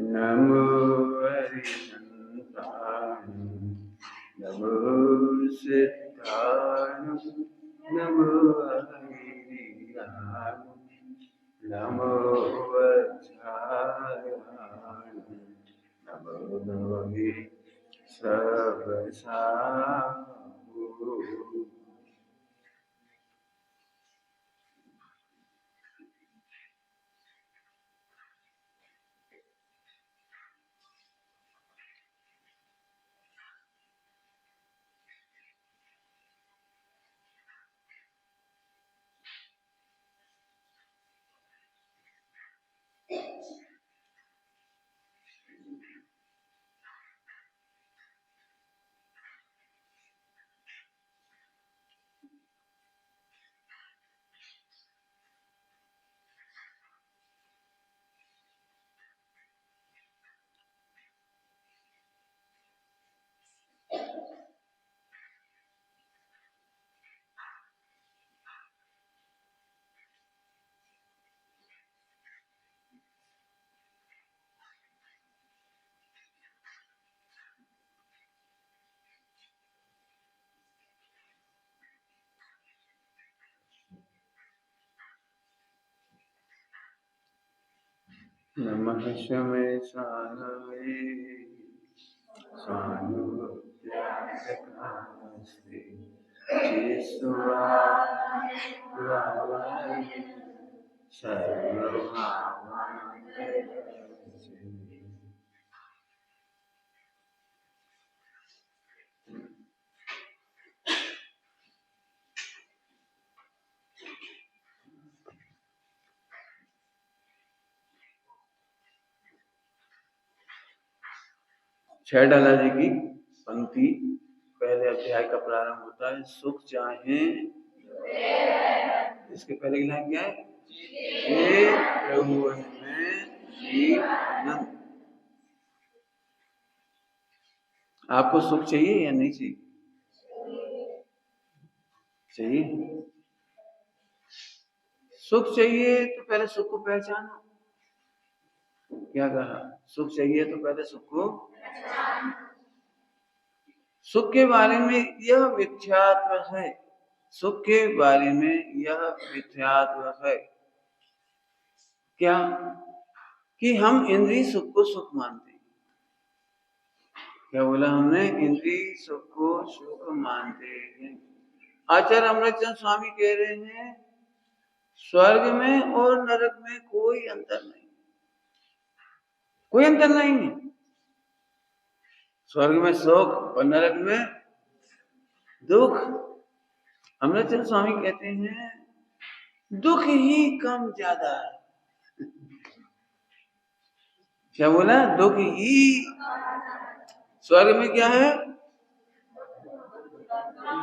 नमो हरिसंतान नमो सिद्धान नमो हरियान नमो वज्रायण नमो सर्वसाहु। नमः शमेशानाय स्वानुभूत्यास्ते चेष्टुवाय सर्वभावाय। छेड़ाला जी की पंक्ति पहले अध्याय का प्रारंभ होता है। सुख चाहे, इसके पहले की लाइन क्या है? हे प्रभु में श्री आनंद। आपको सुख चाहिए या नहीं चाहिए? चाहिए। सुख चाहिए तो पहले सुख को पहचानो। क्या कहा? सुख चाहिए तो पहले सुख को। सुख के बारे में यह मिथ्यात्व है। सुख के बारे में यह मिथ्यात्व है। क्या? कि हम इंद्रिय सुख को सुख मानते हैं। क्या बोला हमने? इंद्रिय सुख को सुख मानते हैं। आचार्य अमृतचंद स्वामी कह रहे हैं स्वर्ग में और नरक में कोई अंतर नहीं, कोई अंतर नहीं है। स्वर्ग में सुख और नरक में दुख। अमृतचंद स्वामी कहते हैं दुख ही कम ज्यादा है। क्या बोला? दुख ही। स्वर्ग में क्या है?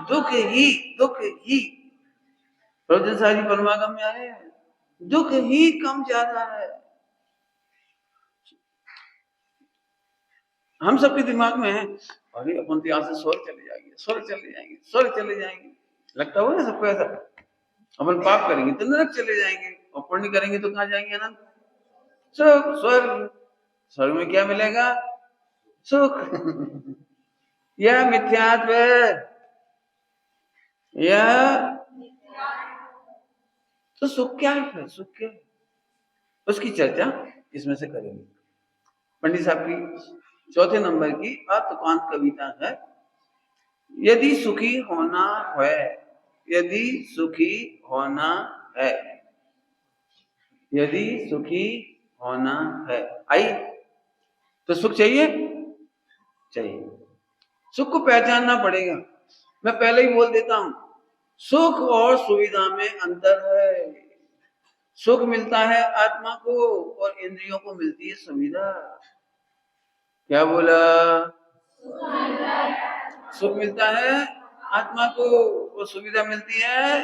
दुख ही, दुख ही। प्रवचन सारी परमागम में आए दुख ही कम ज्यादा है। हम सबके दिमाग में है अरे अपन तो यहाँ से स्वर्ग चले जाएंगे, स्वर्ग चले जाएंगे, स्वर्ग चले जाएंगे। लगता हो ना सबको ऐसा? अपन पाप करेंगे तो नरक चले जाएंगे और पुण्य करेंगे तो कहाँ जाएंगे? अनंत स्वर्ग। स्वर्ग में क्या मिलेगा? सुख। यह मिथ्यात्व है। यह तो सुख क्या है? फिर सुख क्या है उसकी चर्चा इसमें से करेंगे। पंडित साहब की चौथे नंबर की अर्थकांत कविता है। यदि सुखी होना है, यदि सुखी होना है, यदि सुखी होना है। आई तो सुख चाहिए, चाहिए। सुख को पहचानना पड़ेगा। मैं पहले ही बोल देता हूं सुख और सुविधा में अंतर है। सुख मिलता है आत्मा को और इंद्रियों को मिलती है सुविधा। क्या बोला? सुख मिलता है आत्मा को और सुविधा मिलती है।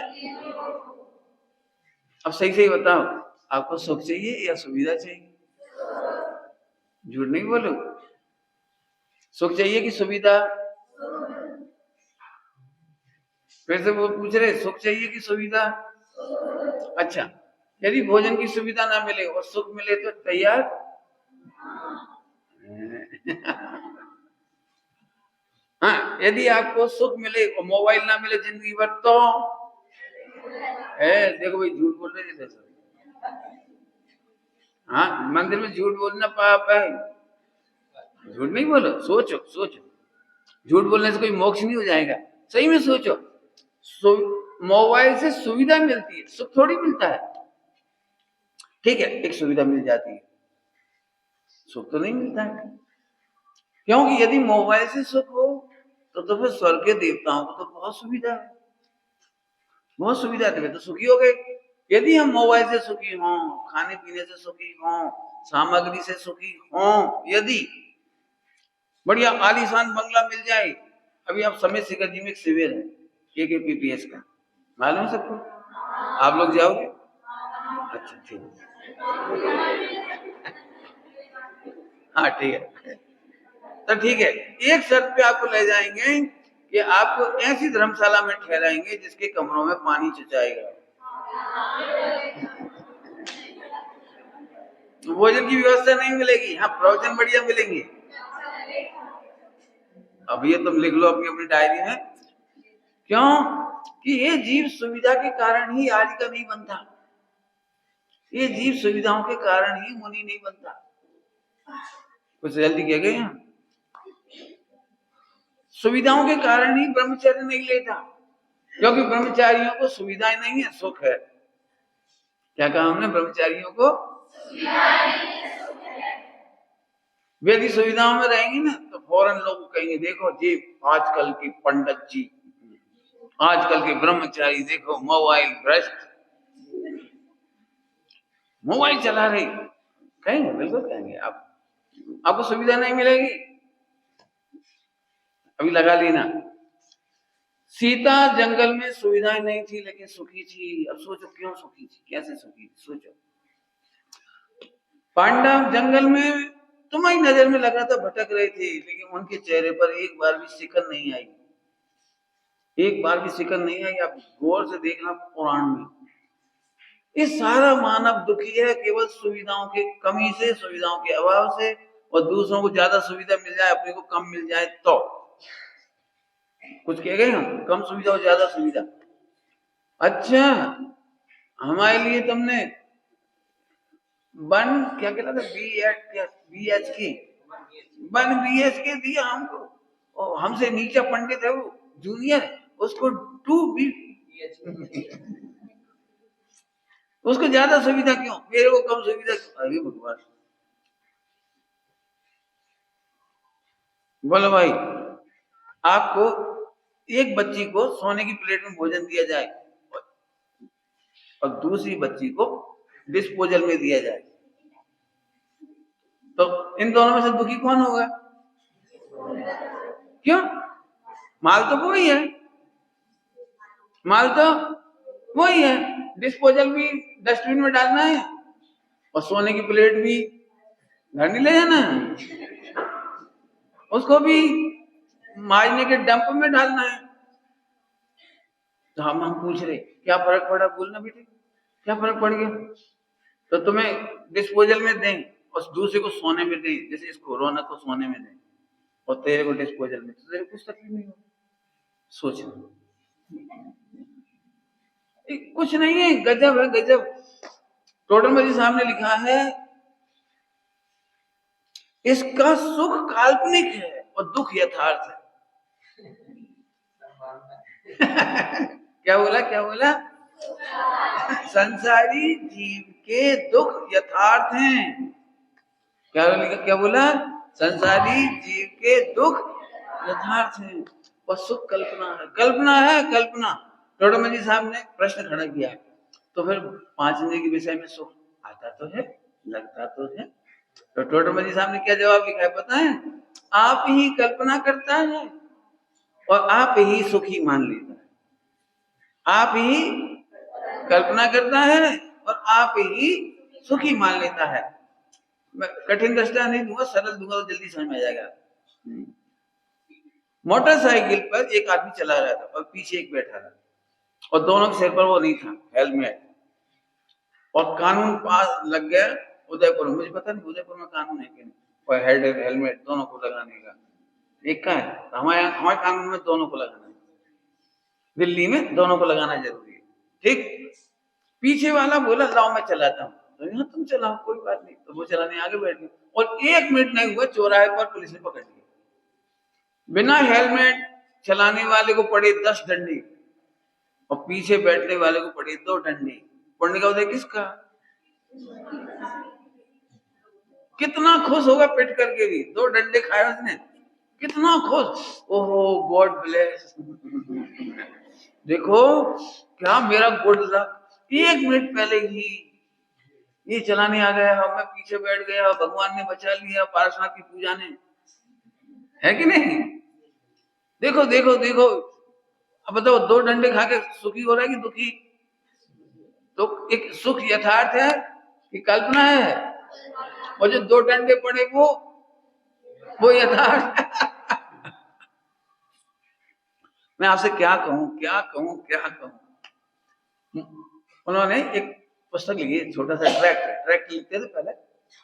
अब सही सही बताओ आपको सुख चाहिए या सुविधा चाहिए? झूठ नहीं बोलो। सुख चाहिए कि सुविधा? फिर से वो पूछ रहे सुख चाहिए कि सुविधा? अच्छा, यदि भोजन की सुविधा ना मिले और सुख मिले तो तैयार? हाँ, यदि आपको सुख मिले और मोबाइल ना मिले जिंदगी भर तो देखो भाई, झूठ बोल रहे थे। हाँ, मंदिर में झूठ बोलना पाप है। झूठ नहीं बोलो, सोचो सोचो। झूठ बोलने से कोई मोक्ष नहीं हो जाएगा। सही में सोचो। मोबाइल से सुविधा मिलती है, सुख थोड़ी मिलता है। ठीक है, एक सुविधा मिल जाती है, सुख तो नहीं मिलता है। क्योंकि यदि मोबाइल से सुख हो तो फिर स्वर्ग के देवताओं को तो बहुत सुविधा है, बहुत सुविधा है, तो सुखी हो गए। यदि हम मोबाइल से सुखी हों, खाने पीने से सुखी हों, सामग्री से सुखी हों, यदि बढ़िया आलीशान बंगला मिल जाए। अभी आप समेत शिखर जी में एक शिविर है KKPPS का, मालूम है सबको? आप लोग जाओगे? अच्छा, ठीक है। हाँ, ठीक है। तो ठीक है, एक शर्त पे आपको ले जाएंगे कि आपको ऐसी धर्मशाला में ठहराएंगे जिसके कमरों में पानी चचाएगा, भोजन की व्यवस्था नहीं मिलेगी। हाँ, प्रवचन बढ़िया मिलेंगे। अब ये तुम लिख लो अपनी अपनी डायरी में। क्यों? कि ये जीव सुविधा के कारण ही आज का नहीं बनता, ये जीव सुविधाओं के कारण ही मुनि नहीं बनता। कुछ जल्दी कह गए हैं। सुविधाओं के कारण ही ब्रह्मचर्य नहीं लेता, क्योंकि ब्रह्मचारियों को सुविधाएं नहीं है, सुख है। क्या कहा हमने? ब्रह्मचारियों को यदि सुविधाओं में रहेंगे ना तो फौरन लोग कहेंगे, देखो जी आजकल के पंडित जी, आजकल के ब्रह्मचारी देखो मोबाइल भ्रष्ट, मोबाइल चला रही। कहेंगे, बिल्कुल कहेंगे। आपको सुविधा नहीं मिलेगी। अभी लगा लेना, सीता जंगल में सुविधाएं नहीं थी लेकिन सुखी थी। अब सोचो क्यों सुखी थी, कैसे सुखी थी, सोचो। पांडव जंगल में तुम्हारी नजर में लग रहा था भटक रहे थे, लेकिन उनके चेहरे पर एक बार भी सिकन नहीं आई, एक बार भी सिकन नहीं आई। आप गौर से देखना पुराण में, ये सारा मानव दुखी है केवल सुविधाओं के कमी से, सुविधाओं के अभाव से। और दूसरों को ज्यादा सुविधा मिल जाए, अपने को कम मिल जाए तो कुछ कह गए हम, कम सुविधा और ज्यादा सुविधा। अच्छा, हमारे लिए तुमने वन क्या कहता था, BHK 1 BHK दिया हमको, और हमसे नीचा पंडित है वो जूनियर, उसको 2 उसको ज्यादा सुविधा क्यों, मेरे को कम सुविधा क्यों? अरे भगवान, बोलो भाई, आपको एक बच्ची को सोने की प्लेट में भोजन दिया जाए और दूसरी बच्ची को डिस्पोजल में दिया जाए, तो इन दोनों में से दुखी कौन होगा? क्यों? माल तो वही है, माल तो वही है। डिस्पोजल भी डस्टबिन में डालना है और सोने की प्लेट भी घर नहीं ले जाना है, उसको भी मारने के डंप में डालना है। तो हम पूछ रहे क्या फर्क पड़ा? बोलना बेटे, क्या फर्क पड़ गया? तो तुम्हें डिस्पोजल में दें और दूसरे को सोने में दें, जैसे इस कोरोना को सोने में दें और तेरे को डिस्पोजल में, तो तेरे कुछ तकलीफ नहीं हो। सोचना, कुछ नहीं है, गजब है गजब। टोटलमल जी साहब ने लिखा है, इसका सुख काल्पनिक है और दुख यथार्थ है। क्या बोला, क्या बोला? संसारी जीव के दुख यथार्थ हैं। क्या बोला? संसारी जीव के दुख यथार्थ हैं और सुख कल्पना है, कल्पना है, कल्पना। टोटलमल जी साहब ने प्रश्न खड़ा किया, तो फिर 5 इंद्रिय के विषय में सुख आता तो है, लगता तो है। तो टोटलमल जी साहब ने क्या जवाब लिखा है पता है? आप ही कल्पना करता है और आप ही सुखी मान लेता है। आप ही कल्पना करता है और आप ही सुखी मान लेता है। मैं कठिन दृष्टा नहीं दूंगा, सरल दूंगा तो जल्दी समझ में आ जाएगा। मोटरसाइकिल पर एक आदमी चला रहा था और पीछे एक बैठा था, और दोनों के सिर पर वो नहीं था हेलमेट, और कानून पास लग गया उदयपुर में। मुझे पता नहीं उदयपुर में कानून है कि नहीं, और हेलमेट दोनों को लगाने का एक का है। हमारे हमारे कानून में दोनों को लगाना है, दिल्ली में दोनों को लगाना जरूरी है। ठीक, पीछे वाला बोला लाओ मैं चलाता हूँ, तो यहाँ तुम चलाओ कोई बात नहीं, तो वो चलाने आगे बैठ गए और 1 मिनट नहीं हुआ चौराहे पर पुलिस ने पकड़ लिया। बिना हेलमेट चलाने वाले को पड़े 10 डंडे और पीछे बैठने वाले को पड़े 2 डंडे। पढ़ने का उदय किसका? कितना खुश होगा पिट करके भी, 2 डंडे खाए उसने, कितना खुश, ओहो गॉड ब्लेस। देखो क्या मेरा गुड लक, 1 मिनट पहले ही ये चलाने आ गया, मैं पीछे बैठ गया, भगवान ने बचा लिया, पार्श्वनाथ की पूजा ने, है कि नहीं? देखो देखो देखो, अब बताओ 2 डंडे खा के सुखी हो रहा है कि दुखी? तो एक सुख यथार्थ है कि कल्पना है, और जो 2 डंडे पड़े वो यथार्थ। मैं आपसे क्या कहूं क्या कहूं क्या कहूं। उन्होंने एक पुस्तक लिखी है, छोटा सा ट्रैक्ट लिखते थे पहले,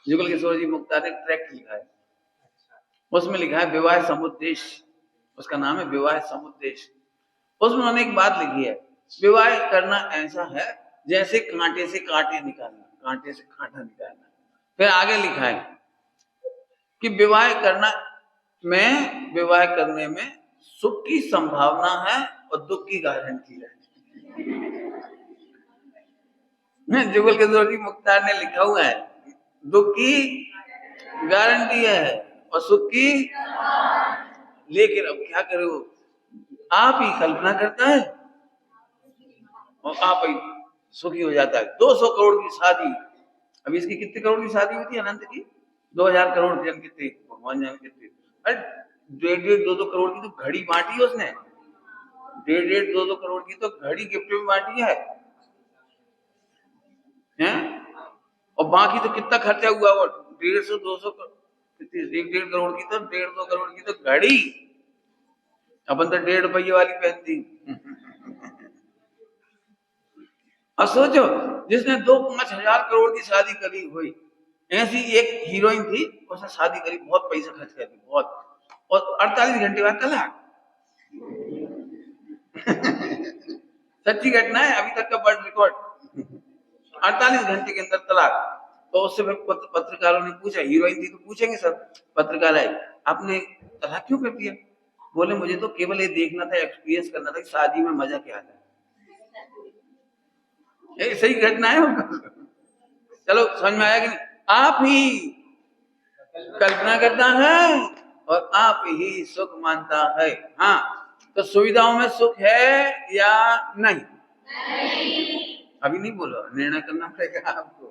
जुगल किशोर जी मुक्तार ने ट्रैक्ट लिखा है, उसमें लिखा है विवाह समुद्देश, उसका नाम है विवाह समुद्देश। उसमें उन्होंने एक बात लिखी है, विवाह करना ऐसा है जैसे कांटे से कांटे निकालना, कांटे से कांटा निकालना। फिर आगे लिखा है कि विवाह करने में सुख की संभावना है और दुख की गारंटी है। जुगल किशोर जी मुक्तार ने लिखा हुआ है, दुख की गारंटी है और सुख की, लेकिन अब क्या करो, आप ही कल्पना करता है और आप ही सुखी हो जाता है। 200 करोड़ की शादी, अब इसकी कितने करोड़ की शादी होती है अनंत की? 2000 करोड़ जन कितने, भगवान जाने कितने। अरे 1.5 2 करोड़ की तो घड़ी बांटी है उसने, 1.5 2 करोड़ की तो घड़ी गिफ्ट में बांटी है, हैं? और बाकी तो कितना खर्चा हुआ, वो 150 200 1.5 करोड़ की तो 1.5 2 करोड़ की तो घड़ी, अपन तो 1.5 रुपये वाली पहनती। और सोचो जिसने 2-5 हजार करोड़ की शादी करी हुई, ऐसी एक हीरोइन थी, उसने शादी करी, बहुत पैसा खर्च कर दी बहुत, और 48 घंटे बाद तलाक। सच्ची घटना है, अभी तक का वर्ल्ड रिकॉर्ड, 48 घंटे के अंदर तलाक। तो उससे पत्रकारों ने पूछा, हीरोइन थी तो पूछेंगे सब पत्रकार आए, आपने तलाक क्यों कर दिया? बोले मुझे तो केवल ये देखना था, एक्सपीरियंस करना था कि शादी में मजा क्या आता है। ये सही घटना है। चलो समझ में आया कि नहीं? आप ही कल्पना करता है और आप ही सुख मानता है। हाँ, तो सुविधाओं में सुख है या नहीं? अभी नहीं बोलो, निर्णय करना पड़ेगा आपको।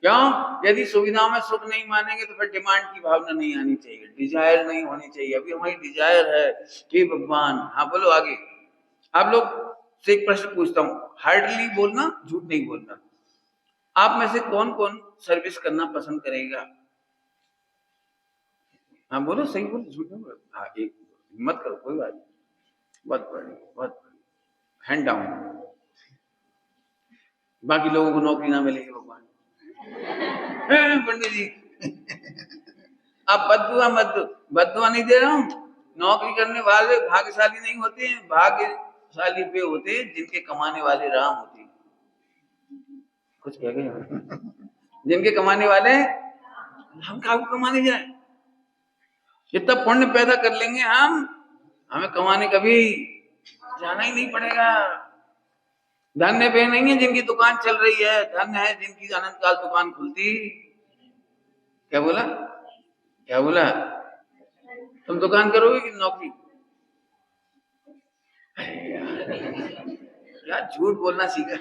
क्यों? यदि सुविधाओं में सुख नहीं मानेंगे तो फिर डिमांड की भावना नहीं आनी चाहिए, डिजायर नहीं होनी चाहिए। अभी हमारी डिजायर है कि भगवान, हाँ बोलो आगे। आप लोग से एक प्रश्न पूछता हूँ, हार्डली बोलना, झूठ नहीं बोलना। आप में से कौन कौन सर्विस करना पसंद करेगा? हाँ बोलो, सही बोलो, झूठ नहीं बोलो। हाँ एक हिम्मत करो, कोई बात नहीं, बहुत बड़ी हैंड डाउन। बाकी लोगों को नौकरी ना मिलेगी भगवान। पंडित जी आप बद्दुआ नहीं दे रहा हूं, नौकरी करने वाले भाग्यशाली नहीं होते हैं, भाग्यशाली वे होते हैं जिनके कमाने वाले राम होते हैं। कुछ कह गए? जिनके कमाने वाले, हम क्या कमाने जाए, जितना पुण्य पैदा कर लेंगे हम, हमें कमाने कभी जाना ही नहीं पड़ेगा। धन्य वे नहीं है जिनकी दुकान चल रही है, धन्य है जिनकी अनंत काल दुकान खुलती। क्या बोला? क्या बोला? तुम दुकान करोगे कि नौकरी? यार झूठ बोलना सीखा।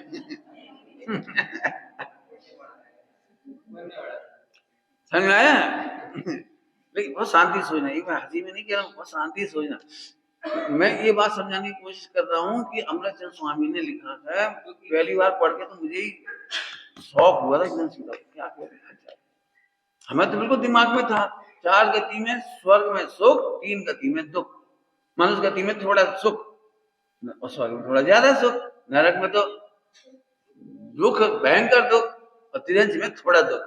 समझ में आया? लेकिन बहुत शांति सोचना, ये मैं हंसी में नहीं कह रहा हूँ, बहुत शांति सोचना। मैं ये बात समझाने की कोशिश कर रहा हूँ कि अमृतचंद स्वामी ने लिखा है, पहली बार पढ़ के तो मुझे ही शौक हुआ था एकदम सीधा, क्या कह रहे हैं। हमें तो बिल्कुल दिमाग में था, 4 गति में स्वर्ग में सुख, 3 गति में दुख। मनुष्य गति में थोड़ा सुख और स्वर्ग में थोड़ा ज्यादा सुख, नरक में तो दुख, भयंकर दुख, और तिरंज में थोड़ा दुख।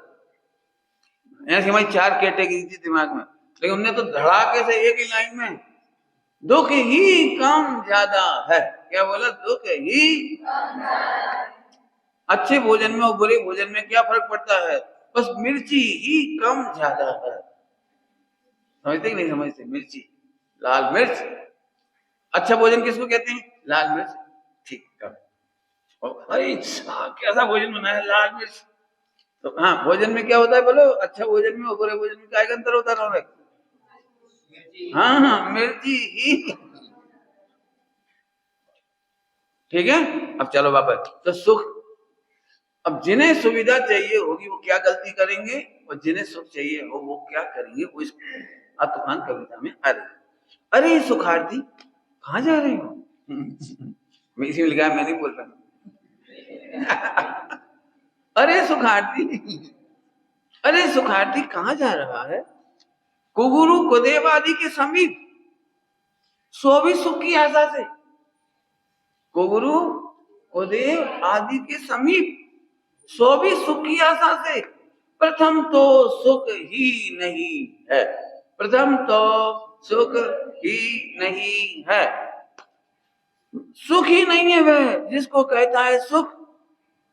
ऐसी हमारी 4 कैटेगरी थी दिमाग में, लेकिन उनने तो धड़ाके से एक ही लाइन में दुख ही कम ज्यादा है। क्या बोला? दुख ही। अच्छे भोजन में और बुरे भोजन में क्या फर्क पड़ता है? बस मिर्ची ही कम ज्यादा है। समझते कि नहीं समझते? मिर्ची, लाल मिर्च। अच्छा भोजन किसको कहते हैं? लाल मिर्च। ठीक है। अरे कैसा भोजन बना है? लाल मिर्च। तो हाँ, भोजन में क्या होता है बोलो? अच्छा भोजन में और बुरे भोजन में क्या अंतर होता है? हाँ हाँ, मिर्ची ही। ठीक है। अब चलो वापस। तो सुख, अब जिन्हें सुविधा चाहिए होगी वो क्या गलती करेंगे, और जिन्हें सुख चाहिए हो वो क्या करेंगे? वो इस तूफान कविता में आ रही। अरे सुखार्थी कहाँ जा रहे हो? मैं इसी में लिखा है, मैं नहीं बोल रहा। अरे सुखार्थी, अरे सुखार्थी कहाँ जा रहा है? कुगुरु कुदेव आदि के समीप, सो भी सुख की आशा से। कुगुरु कुदेव आदि के समीप, सो भी सुख की आशा से। प्रथम तो सुख ही नहीं है, प्रथम तो सुख ही नहीं है। सुख ही नहीं है वह जिसको कहता है सुख।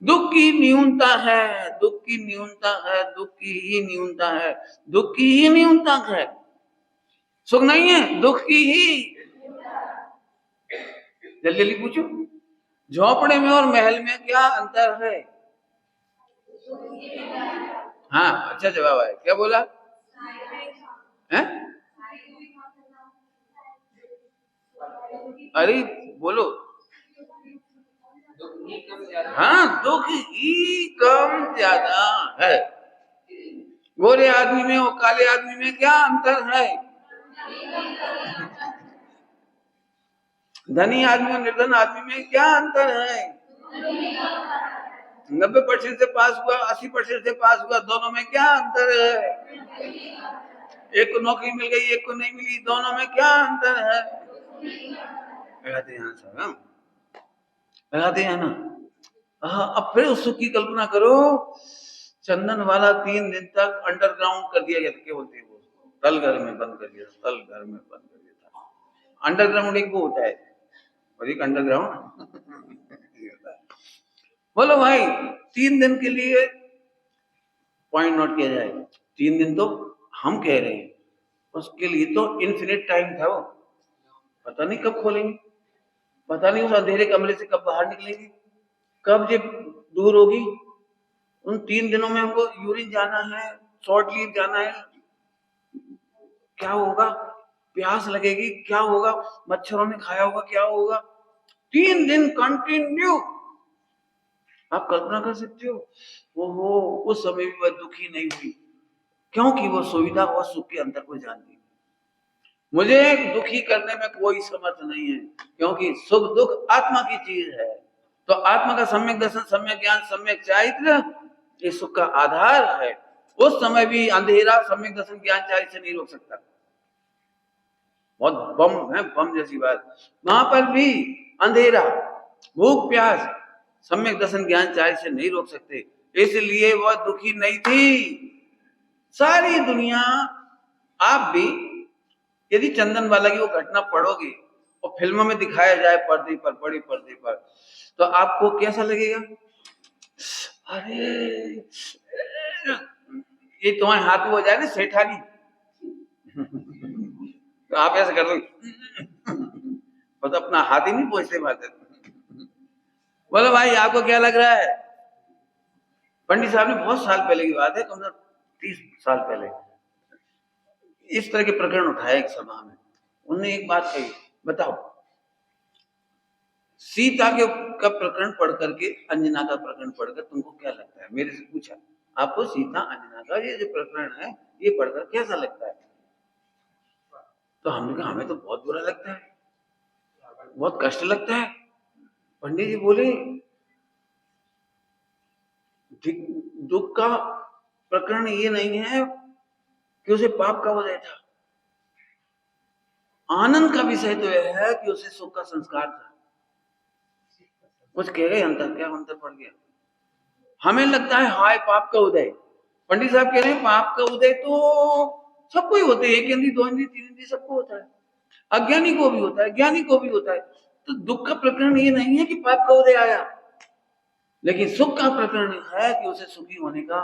दुख की न्यूनता है, दुख की न्यूनता है, दुख की ही न्यूनता है, दुख की ही न्यूनता है। सुख नहीं है, दुख की ही। जल्दी जल्दी पूछो, झोपड़े में और महल में क्या अंतर है? हाँ, अच्छा जवाब है। क्या बोला है? अरे बोलो। हाँ, दुख ही कम ज्यादा है। गोरे आदमी में और काले आदमी में क्या अंतर है? धनी आदमी और निर्धन आदमी में क्या अंतर है? 90% से पास हुआ, 80% से पास हुआ, दोनों में क्या अंतर है? एक को नौकरी मिल गई, एक को नहीं मिली, दोनों में क्या अंतर है? लगाते हैं सर, लगाते हैं ना। हाँ, अब फिर उस सुख की कल्पना करो। चंदन वाला 3 दिन तक अंडरग्राउंड कर दिया गया, क्या बोलते हैं वो, तल घर में बंद कर दिया, तल घर में बंद कर दिया था। अंडरग्राउंड एक वो होता है और एक अंडरग्राउंड। बोलो भाई, 3 दिन के लिए पॉइंट नोट किया जाए। 3 दिन तो हम कह रहे हैं, उसके लिए तो इन्फिनिट टाइम था वो। पता नहीं कब खोलेंगे, पता नहीं उस अंधेरे कमरे से कब बाहर निकलेंगे, कब ये दूर होगी। उन 3 दिनों में हमको यूरिन जाना है, शॉर्ट लीव जाना है, क्या होगा? प्यास लगेगी, क्या होगा? मच्छरों ने खाया होगा, क्या होगा? 3 दिन कंटिन्यू। आप कल्पना कर सकते हो? वो उस समय भी वह दुखी नहीं हुई, क्योंकि वो सुविधा और सुख के अंतर को जानती। मुझे दुखी करने में कोई समर्थ नहीं है, क्योंकि सुख दुख आत्मा की चीज है। तो आत्मा का सम्यक दर्शन, सम्यक ज्ञान, सम्यक चारित्र ये सुख का आधार है। उस समय भी अंधेरा सम्यक दर्शन ज्ञान चारित्र से नहीं रोक सकता। बहुत बम है, बम जैसी बात। वहां पर भी अंधेरा, भूख प्यास सम्यक दर्शन ज्ञान चारित्र से नहीं रोक सकते, इसलिए वह दुखी नहीं थी। सारी दुनिया, आप भी यदि चंदन वाला की वो घटना पढ़ोगे और फिल्मों में दिखाया जाए पर्दे पर, बड़े पर्दे पर, तो आपको कैसा लगेगा? अरे ये तुम्हारे हाथ में हो जाए ना सेठानी, तो आप ऐसे कर दो, तो अपना हाथ ही नहीं पहुंचते बात। बोलो भाई, आपको क्या लग रहा है? पंडित साहब ने बहुत साल पहले की बात है, कम से कम 30 साल पहले इस तरह के प्रकरण उठाया एक सभा में। उन्होंने एक बात कही, बताओ सीता के का प्रकरण पढ़ करके, अंजना का प्रकरण पढ़कर तुमको क्या लगता है? मेरे से पूछा, आपको सीता अंजना का ये जो प्रकरण है ये पढ़कर कैसा लगता है? तो हमने कहा हमें तो बहुत बुरा लगता है, बहुत कष्ट लगता है। पंडित जी बोले, दुख का प्रकरण ये नहीं है कि उसे पाप का उदय था, आनंद का विषय तो यह है कि उसे सुख का संस्कार था। कुछ कह गए अंतर, क्या अंतर पड़ गया? हमें लगता है हाय पाप का उदय, पंडित साहब कह रहे हैं पाप का उदय तो सबको ही होते हैं, एक इंद्री, दो इंद्री, तीन इंद्री, सबको होता है, अज्ञानी को भी होता है, ज्ञानी को भी होता है। तो दुख का प्रकरण ये नहीं है कि पाप का उदय आया, लेकिन सुख का प्रकरण है कि उसे सुखी होने का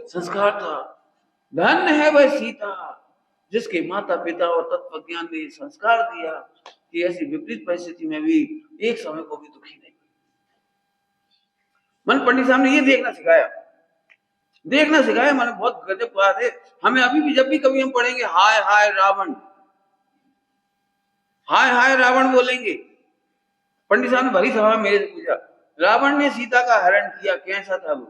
संस्कार था। धन्य है वह सीता जिसके माता पिता और तत्व ज्ञान ने संस्कार दिया कि ऐसी विपरीत परिस्थिति में भी एक समय को भी दुखी नहीं। मन पंडित साहब ने ये देखना सिखाया, देखना सिखाया। मैंने बहुत गजब बात है। हमें अभी भी जब भी कभी हम पढ़ेंगे हाय हाय रावण, हाय हाय रावण बोलेंगे। पंडित साहब ने भरी सभा में मेरे से पूछा, रावण ने सीता का हरण किया, कैसा था वो?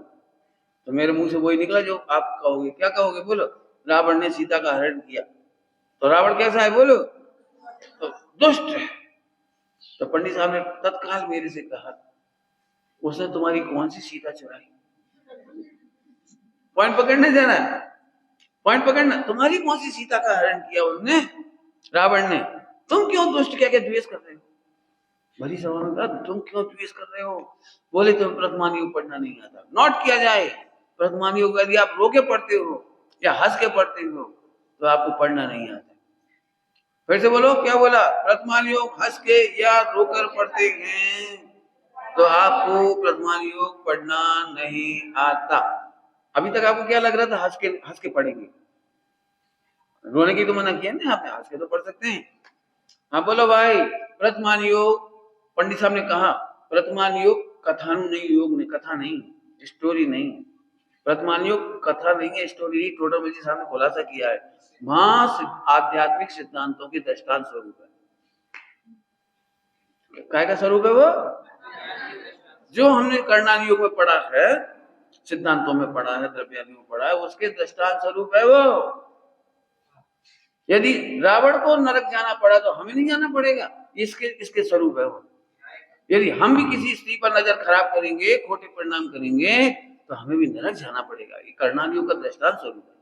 तो मेरे मुंह से वही निकला जो आप कहोगे। क्या कहोगे? बोलो, रावण ने सीता का हरण किया। तो रावण कैसा है? बोलो। तो दुष्ट है। तो पंडित साहब ने तत्काल मेरे से कहा, उसने तुम्हारी कौन सी सीता चुराई? पॉइंट पकड़ने देना, पॉइंट पकड़ना। तुम्हारी कौन सी सीता का हरण किया उसने, रावण ने? तुम क्यों दुष्ट कह के द्वेष कर रहे हो? भरी सभा में कहा, तुम क्यों द्वेष कर रहे हो? बोले तुम प्रथमान योग पढ़ना नहीं आता। नोट किया जाए, प्रथमान योग यदि आप रो के पढ़ते हो या हंस के पढ़ते हो तो आपको पढ़ना नहीं आता। फिर से बोलो, क्या बोला? प्रथमान योग हंस के या रोकर पढ़ते हैं तो आपको प्रथमान योग पढ़ना नहीं आता। अभी तक आपको क्या लग रहा था? हंस के पढ़ेंगे। रोने की तो मना किया ना आपने, हंस के तो पढ़ सकते हैं। हाँ बोलो भाई, प्रथमान योग। पंडित साहब ने कहा प्रथमान योग कथानु नहीं, योग नहीं, कथा नहीं, स्टोरी नहीं। प्रथमान योग कथा नहीं है, स्टोरी नहीं। टोटल जी साहब ने खुलासा किया है, वहां आध्यात्मिक सिद्धांतों के दृष्टांत स्वरूप है। काय का स्वरूप है वो? जो हमने कर्णानि योग में पढ़ा है, सिद्धांतों में पढ़ा है, द्रव्यादि में पढ़ा है, उसके दृष्टांत स्वरूप है वो। यदि रावण को नरक जाना पड़ा तो हमें नहीं जाना पड़ेगा, इसके स्वरूप है वो। यदि हम भी किसी स्त्री पर नजर खराब करेंगे, खोटे परिणाम करेंगे, तो हमें भी नरक जाना पड़ेगा। ये कर्णानि योग का दृष्टांत स्वरूप है।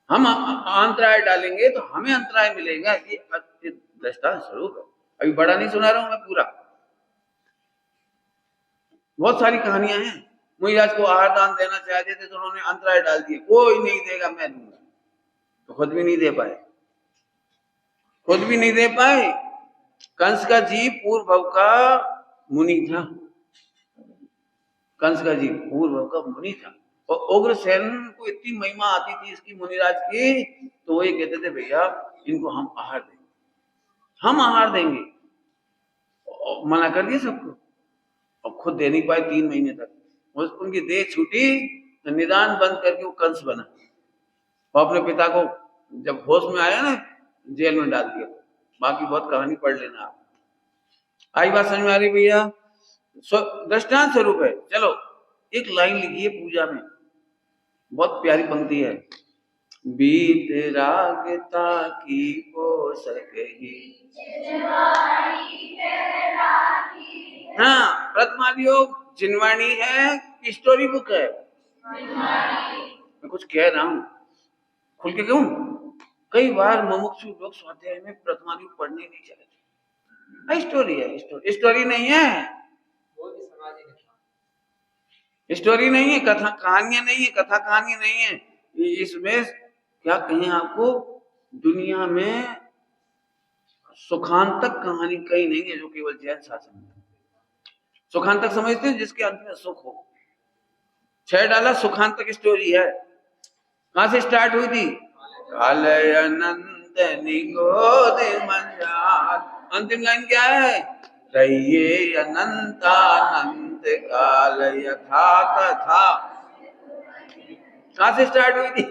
हम अंतराय डालेंगे तो हमें अंतराय मिलेगा, ये दृष्टांत स्वरूप है। अभी बड़ा नहीं सुना रहा हूं मैं, पूरा। बहुत सारी कहानियां हैं। मुनिराज को आहार दान देना चाहते थे तो उन्होंने अंतराय डाल दिए, कोई नहीं देगा, मैं दूंगा। तो खुद भी नहीं दे पाए, खुद भी नहीं दे पाए। कंस का जी पूर्व भव का मुनि था, कंस का जी पूर्व भव का मुनि था। और उग्रसेन को इतनी महिमा आती थी इसकी, मुनिराज की, तो वो ये कहते थे भैया इनको हम आहार देंगे, हम आहार देंगे। मना कर दिया सबको, और खुद दे नहीं पाए 3 महीने तक। उनकी देह छूटी तो निदान बंद करके वो कंस बना। वो अपने पिता को जब होश में आया ना, जेल में डाल दिया। बाकी बहुत कहानी पढ़ लेना आप। आई बात समझ में आ रही भैया? दृष्टांत स्वरूप है। चलो एक लाइन लिखिए पूजा में, बहुत प्यारी पंक्ति है। बीत रागता की हो सके। हाँ, प्रथमान योग जिनवाणी है कि स्टोरी बुक है? मैं कुछ कह रहा हूं, खुल के कहूं। कई बार मुमुक्षु लोग स्वाध्याय में प्रथमान योग पढ़ने नहीं चाहते। स्टोरी है, स्टोरी नहीं है, स्टोरी नहीं है, कथा कहानियां नहीं है, कथा कहानी नहीं है। इसमें क्या कहें आपको, दुनिया में सुखांतक कहानी कहीं नहीं है जो केवल जैन शासन में। सुखांतक समझते हैं? जिसके अंत में सुख हो। 6 डाला सुखांतक स्टोरी है। कहां से स्टार्ट हुई थी? कालय अनंत निगोद मंजार। अंतिम लाइन क्या है? रहिए अनंतानंत काल यथा तथा। कहां से स्टार्ट हुई थी?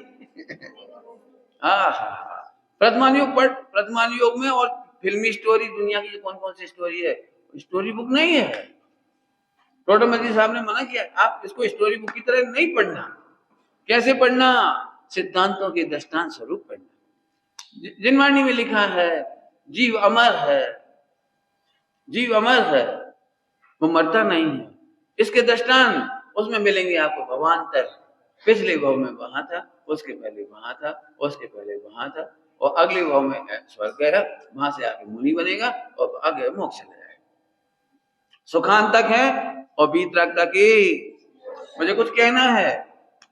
प्रथमान योग पढ़, प्रथमान योग में। और फिल्मी स्टोरी दुनिया की कौन कौन सी स्टोरी है, स्टोरी बुक नहीं है। टोटमजी साहब ने मना किया, आप इसको स्टोरी बुक की तरह नहीं पढ़ना। कैसे पढ़ना? सिद्धांतों के दृष्टांत स्वरूप पढ़ना। जिनवाणी में लिखा है जीव अमर है, जीव अमर है, वो मरता नहीं है। इसके दृष्टांत उसमें मिलेंगे आपको भवांतर। पिछले भाव में वहां था, उसके पहले वहां था, उसके पहले वहां था, और अगले भाव में स्वर्ग है, वहां से आगे मुनि बनेगा और आगे मोक्ष चले जाएगा। सुखांत तक है और बीतराग तक ही। मुझे कुछ कहना है,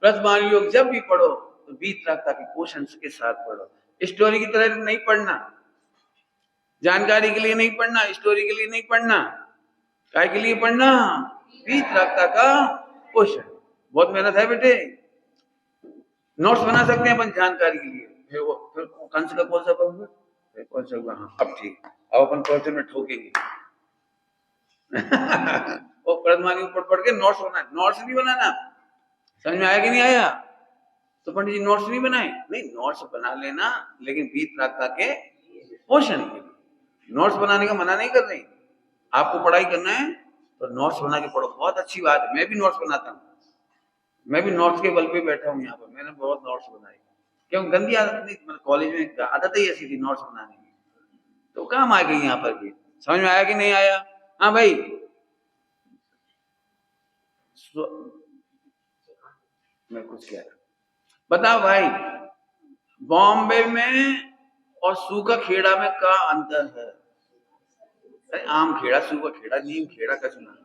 वर्तमान योग जब भी पढ़ो तो वीतरागता के पोषण के साथ पढ़ो, स्टोरी की तरह नहीं पढ़ना, जानकारी के लिए नहीं पढ़ना, स्टोरी के लिए नहीं पढ़ना, काय के लिए पढ़ना, वीतरागता का पोषण। बहुत मेहनत है बेटे, नोट्स बना सकते हैं अपन जानकारी के लिए, फिर कंस का कौन सा पढ़ूंगा, फिर कौन सा, हाँ अब ठीक, अब अपन क्वेश्चन में ठोकेंगे। वो वर्तमान ऊपर पढ़ के नोट्स बनाए, नोट्स नहीं बनाना, समझ में आया कि नहीं आया? तो पंडित जी नोट्स नहीं बनाए, नहीं नोट्स बना लेना, लेकिन वीतरागता के पोषण के लिए। नोट्स बनाने का मना नहीं कर रही, आपको पढ़ाई करना है तो नोट्स बना के पढ़ो, बहुत अच्छी बात है। मैं भी नोट्स बनाता हूँ, मैं भी नोट्स के बल पे बैठा हूँ यहाँ पर, मैंने बहुत नोट्स बनाए, क्यों गंदी आदत नहीं, मतलब कॉलेज में आदत ही ऐसी थी नोट्स बनाने की, तो काम आ गई यहाँ पर भी। समझ में आया कि नहीं आया? हाँ भाई, मैं कुछ कह रहा, बताओ भाई, बॉम्बे में और सूखा खेड़ा में क्या अंतर है? अरे आम खेड़ा, सूखा खेड़ा, नीम खेड़ा का सुना,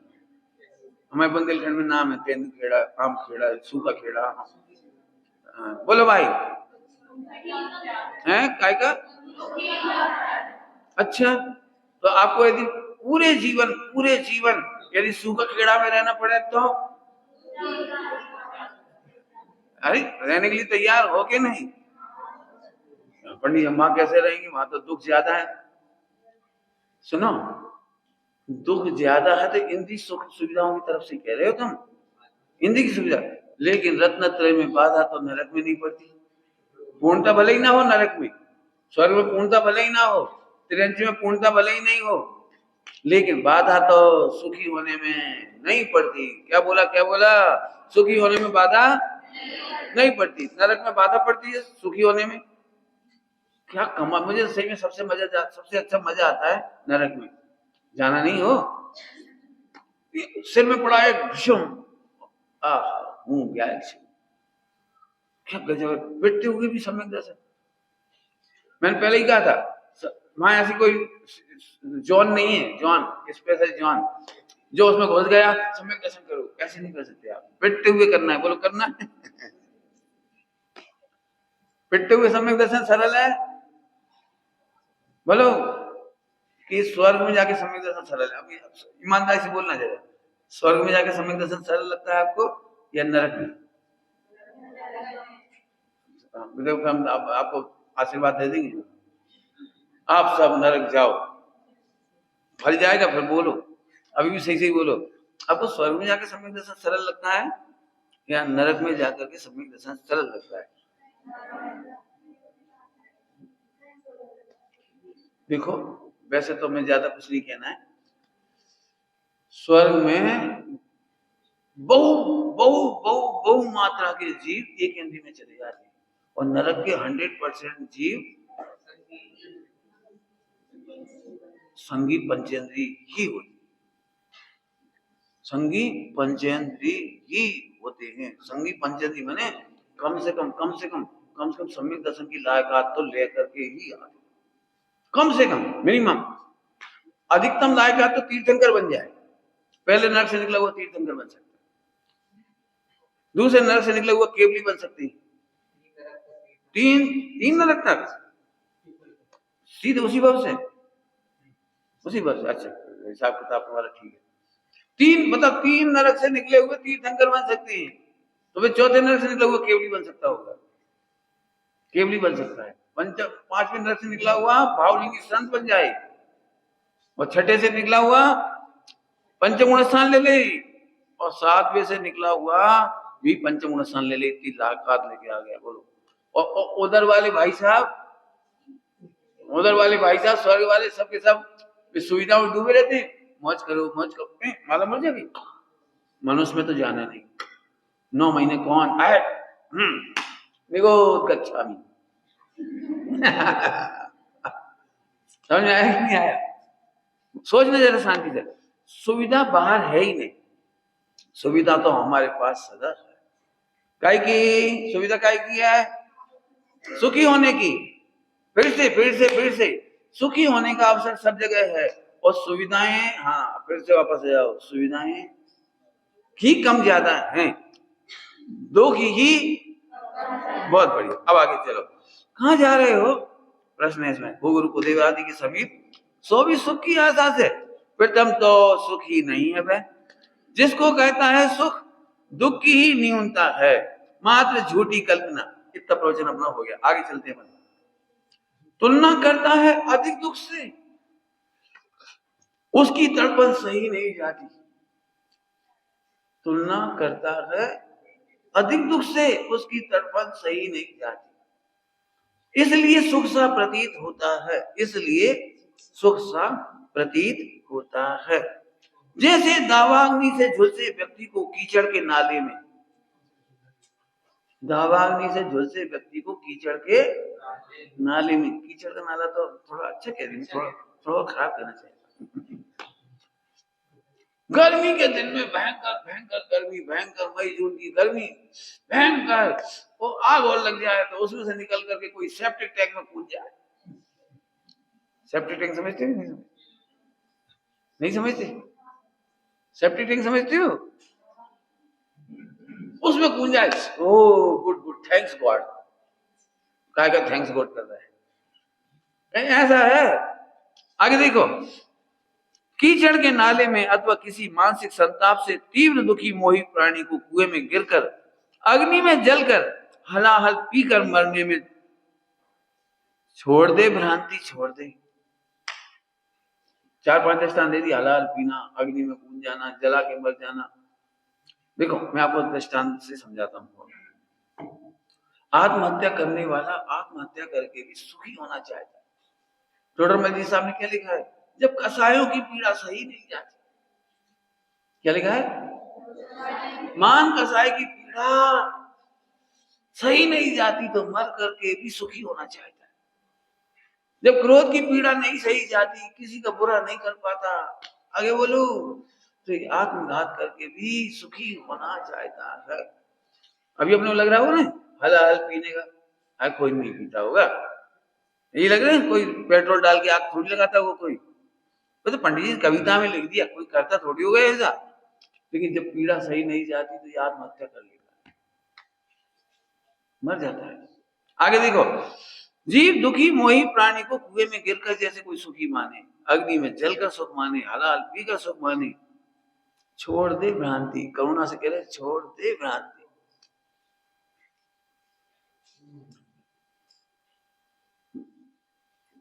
हमारे बुंदेलखंड में नाम है, तेंदू खेड़ा, आम खेड़ा, सूखा खेड़ा। बोलो भाई, है काय का? अच्छा, तो आपको यदि पूरे जीवन यदि सूखा खेड़ा में रहना पड़े तो अरे रहने के लिए तैयार हो के नहीं? पंडित अम्मा कैसे रहेंगी, वहां तो दुख ज्यादा है। सुनो, दुख ज्यादा है तो इंद्रिय सुख सुविधाओं की तरफ से कह रहे हो तुम, इंद्रिय की सुविधा, लेकिन रत्नत्रय में बाधा तो नरक में नहीं पड़ती। पूर्णता भले ही ना हो नरक में, स्वर्ग में पूर्णता भले ही ना हो, त्रियंची में पूर्णता भले ही नहीं हो, लेकिन बाधा तो सुखी होने में नहीं पड़ती। क्या बोला, क्या बोला? सुखी होने में बाधा नहीं पड़ती, नरक में बाधा पड़ती है सुखी होने में। क्या कमाल, मुझे सही में सबसे अच्छा मजा आता है नरक में, जाना नहीं हो, सिर में पड़ा है भीषम, हूँ क्या क्या गजब, पिटते हुए भी सम्यक दर्शन। मैंने पहले ही कहा था, वहां ऐसी कोई जॉन नहीं है, जॉन स्पेशल जॉन जो उसमें घुस गया सम्यक दर्शन करो, ऐसे नहीं कर सकते आप, पिटते हुए करना है। बोलो करना है? पिटते हुए सम्यक दर्शन सरल है? बोलो कि स्वर्ग में जाके सम्यक दर्शन सरल है? अभी ईमानदारी से बोलना जरा, स्वर्ग में जाके सम्यक दर्शन सरल लगता है आपको या नरक में? देखो हम आपको आशीर्वाद दे देंगे, आप सब नरक जाओ, फल जाएगा, फिर बोलो, अभी भी सही सही बोलो, आपको स्वर्ग में जाकर सम्यक दर्शन सरल लगता है या नरक में जाकर के सम्यक दर्शन सरल लगता है? देखो वैसे तो मैं ज्यादा कुछ नहीं कहना है, स्वर्ग में बहु मात्रा के जीव एक इंद्रिय में चले जाते हैं, और नरक के 100% जीव संगी पंचेंद्री ही होती, संगी पंचेंद्री ही होते हैं। संगी पंचेंद्री माने कम से कम सम्यक दर्शन की लायकात तो लेकर के ही आते, कम से कम मिनिमम, अधिकतम लायकात तो तीर्थंकर बन जाए, पहले नरक से निकला हुआ तीर्थंकर बन सकता है, दूसरे नरक से निकला हुआ केवली बन सकती है, तीन नरक तक सीधे उसी भाव से, अच्छा हिसाब किताब हमारा ठीक है, तीन नरक से निकले हुए तीर्थंकर बन सकती है, तो फिर चौथे नरक से निकला हुआ केवली बन सकता होगा, केवली बन सकता है, पांचवें नरक से निकला हुआ भावलिंगी संत बन जाए, और छठे से निकला हुआ पंचगुण स्थान ले ले, और सातवें से निकला हुआ भी पंचगुण स्थान ले ले, इतनी लाकात लेके आ गया। बोलो, और उधर वाले भाई साहब स्वर्ग वाले सबके सब सुविधा में डूबे रहते, मौज करो माला मर जाएगी, मनुष्य में तो जाना नहीं, 9 महीने कौन आए, देखो कच्चा में समझ में आया कि नहीं आया? सोचना जरा शांति से, सुविधा बाहर है ही नहीं, सुविधा तो हमारे पास सदा है। काय की सुविधा, काय की है? सुखी होने की, फिर से सुखी होने का अवसर सब जगह है, और सुविधाएं, हाँ फिर से वापस आ जाओ, सुविधाएं ही कम ज्यादा हैं, दुख ही बहुत बढ़िया। अब आगे चलो, कहाँ जा रहे हो? प्रश्न है इसमें। गुरु कुलदेव आदि के समीप सो भी सुख की आशा से, प्रथम तो सुख ही नहीं है वह, जिसको कहता है सुख दुख की ही न्यूनता है, मात्र झूठी कल्पना। इतना प्रवचन अपना हो गया, आगे चलते हैं। तुलना करता है अधिक दुख से, उसकी तड़पन सही नहीं जाती। तुलना करता है अधिक दुख से, उसकी तड़पन सही नहीं जाती, इसलिए सुख सा प्रतीत होता है, इसलिए सुख सा प्रतीत होता है। जैसे दावाग्नि से झुलसे व्यक्ति को कीचड़ के नाले में, दावाग्नि से झुलसे व्यक्ति को कीचड़ के नाले में, कीचड़ का नाला तो थोड़ा अच्छा कह रही, थोड़ा थोड़ा खराब करना चाहिए। गर्मी के दिन में भयंकर भयंकर गर्मी, भयंकर मई जून की गर्मी भयंकर, वो आग और लग जाए तो उसमें से निकल करके कोई सेप्टिक टैंक में कूद जाए। सेप्टिक टैंक समझते हो? नहीं समझते? सेप्टिक टैंक समझते हो? उसमें कूद जाए, ओ गुड गुड, थैंक्स गॉड। काय का थैंक्स गॉड कर रहा है? कहीं ऐसा है? आगे देखो, कीचड़ के नाले में अथवा किसी मानसिक संताप से तीव्र दुखी मोही प्राणी को कुएं में गिरकर अग्नि में जलकर हलाहल पीकर मरने में छोड़ दे भ्रांति, छोड़ दे। 4-5 दृष्टांत दे दी, हलाहल पीना, अग्नि में कूद जाना, जला के मर जाना। देखो मैं आपको दृष्टांत से समझाता हूं। आत्महत्या करने वाला आत्महत्या करके भी सुखी होना चाहता है। टोडरमल जी साहब ने क्या लिखा है? जब कसायों की पीड़ा सही नहीं जाती, क्या लिखा है? मान कसाई की पीड़ा सही नहीं जाती तो मर करके भी सुखी होना चाहता है। जब क्रोध की पीड़ा नहीं सही जाती, किसी का बुरा नहीं कर पाता, आगे बोलो, तो आत्मघात करके भी सुखी होना चाहता है। अभी अपने लग रहा होगा ना हलाहल पीने का, कोई नहीं पीता होगा, ये लग रहा है कोई पेट्रोल डाल के आग थोड़ी लगाता होगा कोई, तो पंडित जी कविता में लिख दिया, कोई करता थोड़ी होगा ऐसा। लेकिन जब पीड़ा सही नहीं जाती तो आत्महत्या कर लेता, मर जाता है। आगे देखो, जीव दुखी मोही प्राणी को कुएं में गिरकर जैसे कोई सुखी माने, अग्नि में जलकर सुख माने, हलाल पीकर सुख माने, छोड़ दे भ्रांति। करुणा से कह रहे छोड़ दे भ्रांति।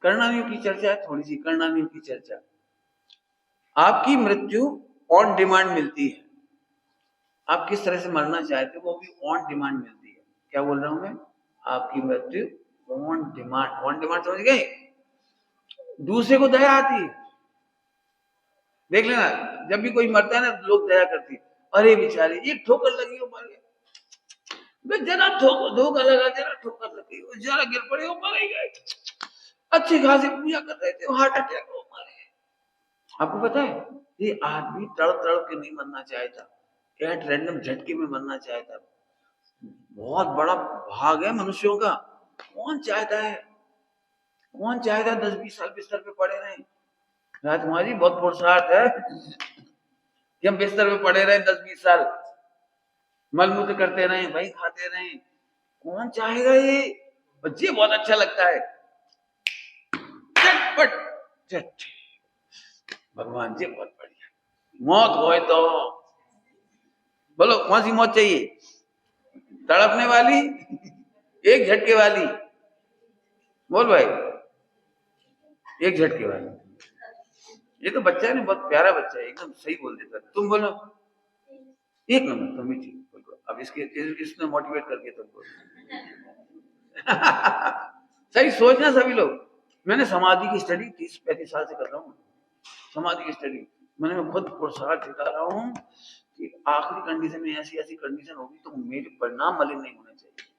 कर्णानियों की चर्चा है, थोड़ी सी कर्णानियों की चर्चा। आपकी मृत्यु ऑन डिमांड मिलती है, आप किस तरह से मरना चाहते हो वो भी ऑन डिमांड मिलती है। क्या बोल रहा हूं मैं? आपकी मृत्यु ऑन डिमांड, ऑन डिमांड समझ गए? दूसरे को दया आती है, देख लेना जब भी कोई मरता है ना लोग दया करती है, अरे बेचारे ये ठोकर लगी हो मर गया, जरा धोखा लगा, जरा ठोकर लगी, जरा गिर पड़े हो मर गए, अच्छी खासी पूजा कर रहे थे, हार्ट अटैक हो मर गए। आपको पता है ये आदमी तड़प तड़प के नहीं मरना चाहता, एट रैंडम झटके में मरना चाहता। बहुत बड़ा भाग है मनुष्यों का। कौन चाहता है, कौन चाहता है 10-20 साल बिस्तर पे पड़े रहे? राजकुमारी बहुत पुरुषार्थ है कि हम बिस्तर पे पड़े रहे 10-20 साल, मलमूत्र करते रहे, वही खाते रहे। कौन चाहेगा ये? बच्चे बहुत अच्छा लगता है, चटपट चट। भगवान जी बहुत बढ़िया। मौत होए तो बोलो कौन सी मौत चाहिए? तड़पने वाली, एक झटके वाली? बोल भाई, एक झटके वाली। ये तो बच्चा है ना, बहुत प्यारा बच्चा है, एकदम सही बोल देता है। तुम बोलो एक नंबर, तुम ही ठीक बोलो। अब इसने मोटिवेट करके तुम बोलो। सही सोचना सभी लोग। मैंने समाधि की स्टडी 30-35 साल से कर रहा हूँ, समाधि की स्टडी। मैं खुद पुरुषार्थ जुटा रहा हूँ कि आखिरी कंडीशन में ऐसी कंडीशन होगी तो मेरे परिणाम मलिन नहीं होने चाहिए।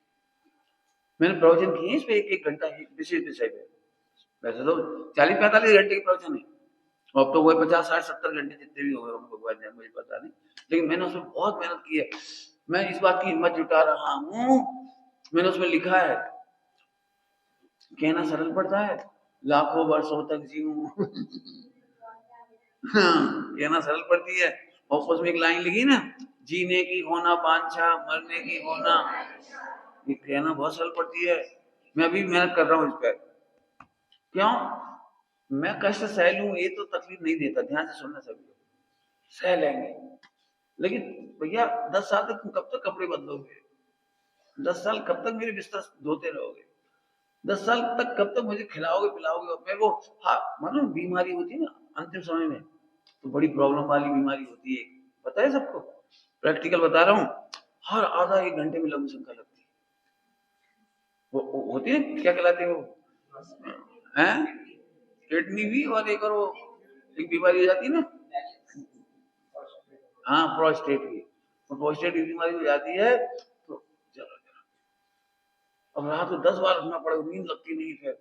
मैंने प्रवचन किए इस पे 1-1 घंटा एक विशेष विषय पे। वैसे तो 40-45 घंटे के प्रवचन है, अब तो वही 50-60-70 घंटे जितने भी हो गए भगवान जाने, मुझे पता नहीं, लेकिन मैंने उसमें बहुत मेहनत की है। मैं इस बात की हिम्मत जुटा रहा हूँ, मैंने उसमें लिखा है, कहना सरल पड़ता है, लाखों वर्षों तक जीऊं। कहना सरल पड़ती है, और उसमें एक लाइन लिखी ना, जीने की होना वांछा, मरने की होना, ये कहना बहुत सरल पड़ती है। मैं अभी मेहनत कर रहा हूँ इस पर। क्यों? मैं कष्ट सह लूं, ये तो तकलीफ नहीं देता। ध्यान से सुनना सभी लोग, सह लेंगे। लेकिन भैया 10 साल तक तुम कब तक कपड़े बदलोगे? 10 साल कब तक मेरे बिस्तर धोते रहोगे? 10 साल तक कब तक मुझे खिलाओगे पिलाओगे? और मेरे को, हाँ मतलब बीमारी होती है ना अंतिम समय में, तो बड़ी प्रॉब्लम वाली बीमारी होती है, पता है सबको, प्रैक्टिकल बता रहा हूँ। हर आधा 1 घंटे में लघु शंका लगती है। वो होती है, क्या कहलाते हैं वो, हैं? किडनी भी, और एक और वो एक बीमारी हो जाती है ना, हाँ प्रोस्टेट की। तो प्रोस्टेट की बीमारी हो जाती है तो चलो, अब रात को 10 बार उठना पड़ेगा, नींद लगती नहीं फिर।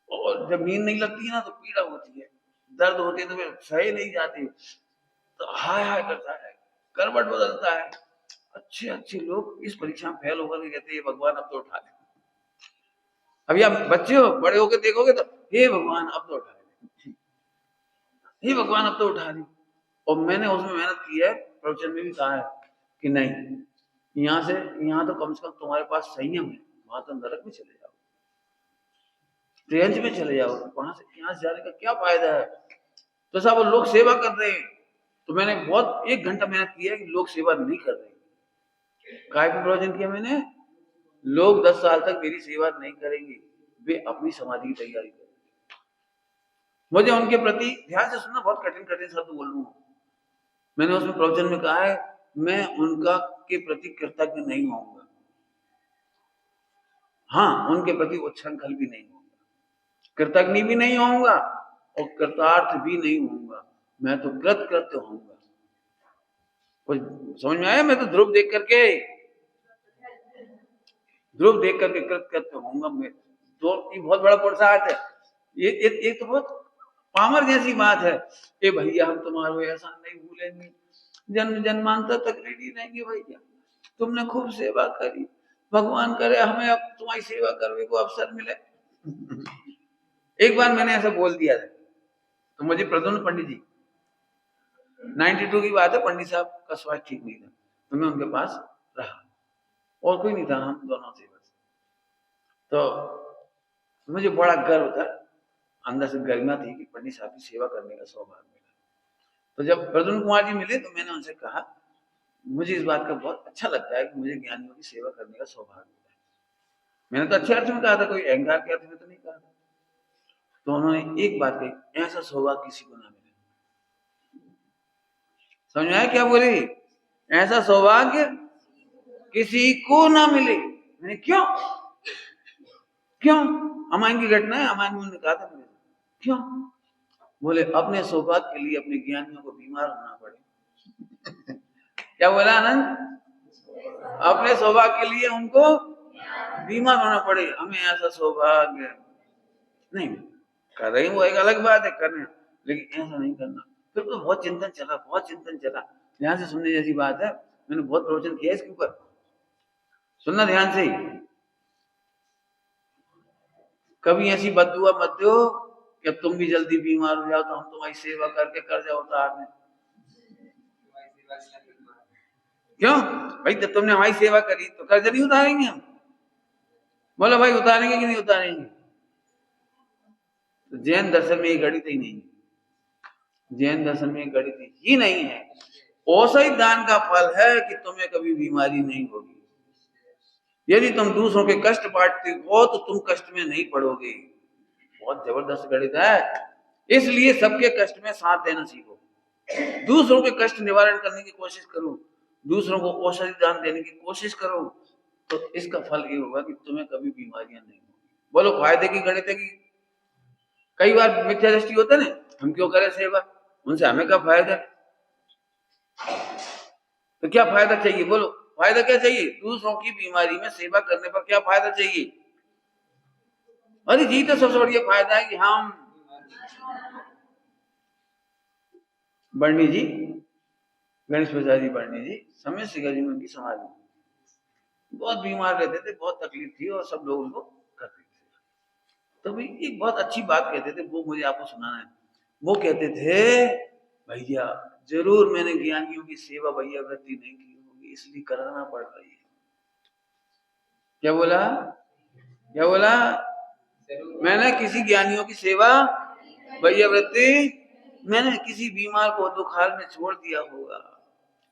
और जब नींद नहीं लगती है ना तो पीड़ा होती है, दर्द होती है, तो फिर सही नहीं जाती, तो हाय हाय करता है, करवट बदलता है। अच्छे अच्छे लोग इस परीक्षा में फेल होकर के कहते हैं भगवान अब तो उठा ले। अभी आप बच्चे हो, बड़े होकर देखोगे तो हे भगवान अब तो उठा ले, हे भगवान अब तो उठा ले। और मैंने उसमें मेहनत की है, प्रवचन में भी कहा है कि नहीं, यहाँ से यहाँ तो कम से कम तुम्हारे पास संयम है, वहां तो नरक में चले जाओ, ट्रेंच में चले जाओ, वहां से यहाँ से जाने का क्या फायदा है? तो साहब लोग सेवा कर रहे हैं, तो मैंने बहुत 1 घंटा मेहनत की है कि लोग सेवा नहीं कर रहे। काय पे प्रवचन किया मैंने? लोग 10 साल तक मेरी सेवा नहीं करेंगे, वे अपनी समाधि की तैयारी करेंगे। मुझे उनके प्रति, ध्यान से सुनना, बहुत कठिन कठिन शब्द बोल रहा हूँ। मैंने उसमें प्रवचन में कहा है, मैं उनका के प्रति कृतज्ञ नहीं होऊंगा, हाँ उनके प्रति उच्छृंखल भी नहीं होऊंगा, कृतज्ञ भी नहीं होऊंगा और कृतार्थ भी नहीं होऊंगा, मैं तो कृतकृत्य होऊंगा। कुछ समझ में आया? मैं तो ध्रुव देख करके कृतकृत्य होऊंगा। मैं तो, ये बहुत बड़ा पुरुषार्थ है। ये तो बहुत पामर जैसी बात है कि भैया हम तुम्हारा ऐसा नहीं भूलेंगे, जन्म जन्मांतर तक रेडी रहेंगे भैया, तुमने खूब सेवा करी, भगवान करे हमें अब तुम्हारी सेवा करने को अवसर मिले। एक बार मैंने ऐसा बोल दिया था, तो मुझे प्रद्युम्न पंडित जी, 92 की बात है, पंडित साहब का स्वास्थ्य ठीक नहीं था, तो मैं उनके पास रहा, और कोई नहीं था, हम दोनों थे बस। तो मुझे बड़ा गर्व था, अंदर से गरिमा थी कि पंडित साहब की सेवा करने का सौभाग्य मिला। तो जब प्रद्युम्न कुमार जी मिले तो मैंने उनसे कहा, मुझे इस बात का बहुत अच्छा लगता है कि मुझे ज्ञानियों की सेवा करने का सौभाग्य मिला है। मैंने तो अच्छे अर्थ में कहा था, कोई अहंकार के अर्थ में तो नहीं कहा था। तो उन्होंने एक बात कही, ऐसा सौभाग्य किसी को ना मिले। समझ में आया क्या बोले? ऐसा सौभाग्य किसी को ना मिले। मैंने क्यों क्यों? अमायन की घटना है, अमायन ने कहा था मुझे, क्यों? बोले अपने सौभाग्य के लिए अपने ज्ञानियों को बीमार होना पड़े। क्या बोला आनंद? अपने सौभाग्य के लिए उनको बीमार होना पड़े, हमें ऐसा सौभाग्य नहीं। कर रहे वो एक अलग बात है, करने, लेकिन ऐसा नहीं करना। फिर तो बहुत चिंतन चला, ध्यान से सुनने जैसी बात है। मैंने बहुत प्रवचन किया इसके ऊपर, सुनना ध्यान से। कभी ऐसी बद्दुआ मत दो कि अब तुम भी जल्दी बीमार हो जाओ तो हम तुम्हारी सेवा करके कर्जा उतार दें। क्यों भाई? जब तुमने हमारी सेवा करी तो कर्जा नहीं उतारेंगे हम? बोलो भाई, उतारेंगे कि नहीं उतारेंगे? तो जैन दर्शन में ये गणित ही नहीं, जैन दर्शन में गणित ही नहीं है। औषधि दान का फल है कि तुम्हें कभी बीमारी नहीं होगी। यदि तुम दूसरों के कष्ट बांटते हो तो तुम कष्ट में नहीं पड़ोगे। बहुत जबरदस्त गणित है। इसलिए सबके कष्ट में साथ देना सीखो, दूसरों के कष्ट निवारण करने की कोशिश करो, दूसरों को औषधि दान देने की कोशिश करो, तो इसका फल ये होगा कि तुम्हें कभी बीमारियां नहीं होगी। बोलो फायदे की गणित है कि कई बार मिथ्या दृष्टि होता है ना, हम क्यों करें सेवा, उनसे हमें क्या फायदा? तो क्या फायदा चाहिए? बोलो फायदा क्या चाहिए? दूसरों की बीमारी में सेवा करने पर क्या फायदा चाहिए? अरे जी, तो सबसे बढ़िया फायदा है कि हम बर्णी जी, गणेश प्रसाद जी बर्णी जी, समय सिंह जी में उनकी समाधि, बहुत बीमार रहते थे, बहुत तकलीफ थी और सब लोग उनको करते थे। तो भी एक बहुत अच्छी बात कहते थे, वो मुझे आपको सुनाना है। वो कहते थे भैया जरूर मैंने ज्ञानियों की सेवा भैया वृत्ति नहीं की होगी, इसलिए कराना पड़ रही है। क्या बोला? क्या बोला? मैंने किसी ज्ञानियों की सेवा भैया वृत्ति, मैंने किसी बीमार को दुखाल में छोड़ दिया होगा,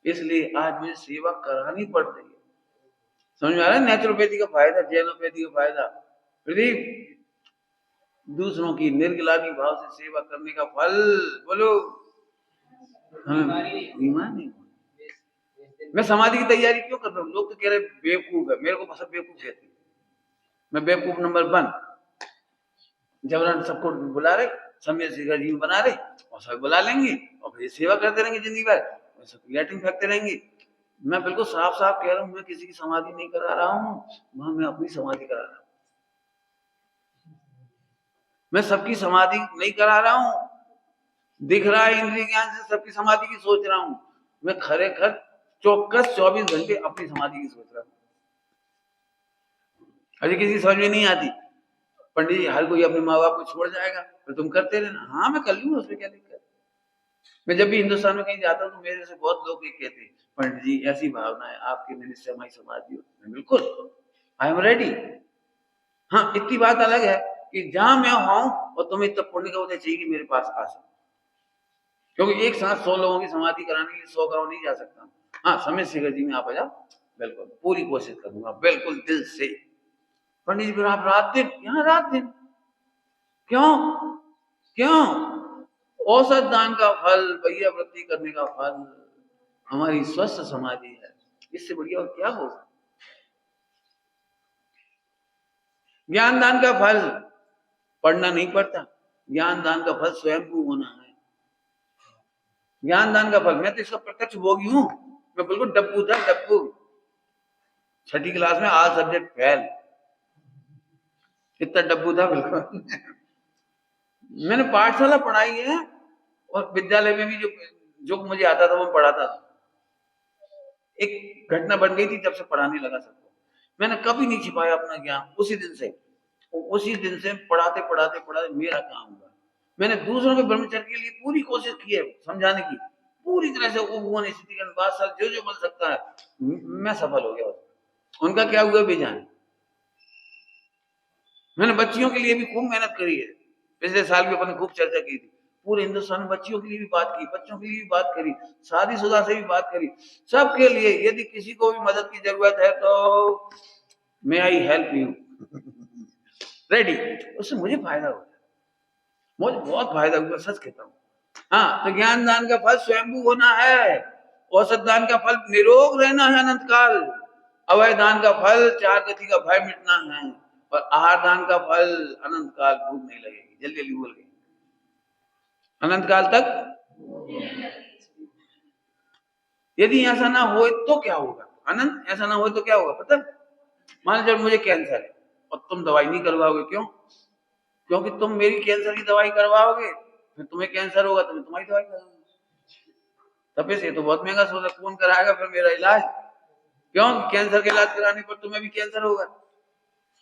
इसलिए आज मुझे सेवा करानी पड़ रही है। समझ में आ रहा है? नेचुरोपैथी का फायदा, जैनोपैथी का फायदा। प्रदीप, दूसरों की निर्गलानी भाव से सेवा करने का फल, बोलो। बीमार नहीं। मैं समाधि की तैयारी क्यों कर रहा हूँ? लोग तो कह रहे बेवकूफ है, मेरे को सब बेवकूफ कहते हैं। मैं बेवकूफ नंबर 1। जबरन सबको बुला रहे, समय से जीव बना रहे, और सब बुला लेंगे और फिर सेवा करते रहेंगे जिंदगी भर, लैट्रिन फेंकते रहेंगे। मैं बिल्कुल साफ साफ कह रहा हूँ, मैं किसी की समाधि नहीं करा रहा हूँ, वहां मैं अपनी समाधि करा रहा हूँ। मैं सबकी समाधि नहीं करा रहा हूँ, दिख रहा है इंद्रिय ज्ञान से सबकी समाधि की सोच रहा हूँ। मैं खरेखर चौकस 24 घंटे अपनी समाधि की सोच रहा हूँ। अरे किसी समझ में नहीं आती, पंडित जी हर कोई अपने माँ बाप को छोड़ जाएगा, तो तुम करते रहना। हाँ मैं कर लूंगा, उसमें क्या दिक्कत। मैं जब भी हिंदुस्तान में कहीं जाता हूँ तो मेरे से बहुत लोग ये कहते हैं, पंडित जी ऐसी भावना है आपके निमित्त से हमारी समाधि हो। बिल्कुल, आई एम रेडी। हाँ इतनी बात अलग है कि जहां मैं हूं और तुम्हें इतना पुण्य का होना चाहिए कि मेरे पास आ सको, क्योंकि एक साथ 100 लोगों की समाधि कराने के लिए 100 गांव नहीं जा सकता। हाँ समय शेखर जी में आप आ जाओ, बिल्कुल पूरी कोशिश करूंगा, बिल्कुल दिल से। पंडित जी फिर आप रात दिन यहाँ, रात दिन क्यों? क्यों? औसत दान का फल, भैया वृत्ति करने का फल हमारी स्वस्थ समाधि है, इससे बढ़िया और क्या हो? ज्ञान दान का फल पढ़ना नहीं पड़ता, ज्ञान दान का फल स्वयंभू होना है। ज्ञान दान का फल, मैं तो इसका प्रत्यक्ष भोगी हूं। मैं बिल्कुल डब्बू था, डब्बू। 6ठी क्लास में ऑल सब्जेक्ट फेल, इतना डब्बू था बिल्कुल। मैंने पाठशाला पढ़ाई है और विद्यालय में भी जो मुझे आता था वो पढ़ाता था। एक घटना बन गई थी, जब से पढ़ाने लगा सबको। मैंने कभी नहीं छिपाया अपना ज्ञान। उसी दिन से पढ़ाते पढ़ाते पढ़ाते मेरा काम हुआ। मैंने दूसरों के ब्रह्मचर्य के लिए पूरी कोशिश की है समझाने की, पूरी तरह से उपवन स्थिति बात जो बोल सकता है, मैं सफल हो गया। उनका क्या हुआ बेजान। मैंने बच्चियों के लिए भी खूब मेहनत करी है। पिछले साल भी अपन खूब चर्चा की थी। पूरे हिंदुस्तान में बच्चियों के लिए भी बात की, बच्चों के लिए भी बात करी, शादीशुदा से भी बात करी, सबके लिए। यदि किसी को भी मदद की जरूरत है तो मे आई हेल्प यू, रेडी। उससे मुझे फायदा हुआ, मुझे बहुत फायदा हुआ, सच कहता हूँ। हाँ तो ज्ञान दान का फल स्वयंभू होना है, औसत दान का फल निरोग रहना है अनंत काल, अवय दान का फल 4 गति का भय मिटना है, और आहार दान का फल अनंत काल भूख नहीं लगेगी। जल्दी जल्दी बोल गई, अनंत काल तक। यदि ऐसा ना हो तो क्या होगा? अनंत ऐसा ना हो तो क्या होगा पता? मान लो मुझे कैंसर है और तुम दवाई नहीं करवाओगे, क्यों? क्योंकि तुम मेरी कैंसर की दवाई करवाओगे, फिर तुम्हें कैंसर होगा तो मैं तुम्हारी दवाई करूंगा। तब से तो बहुत महंगा सोचा, कौन कराएगा फिर मेरा इलाज? क्यों? कैंसर का इलाज कराने पर तुम्हें भी कैंसर होगा,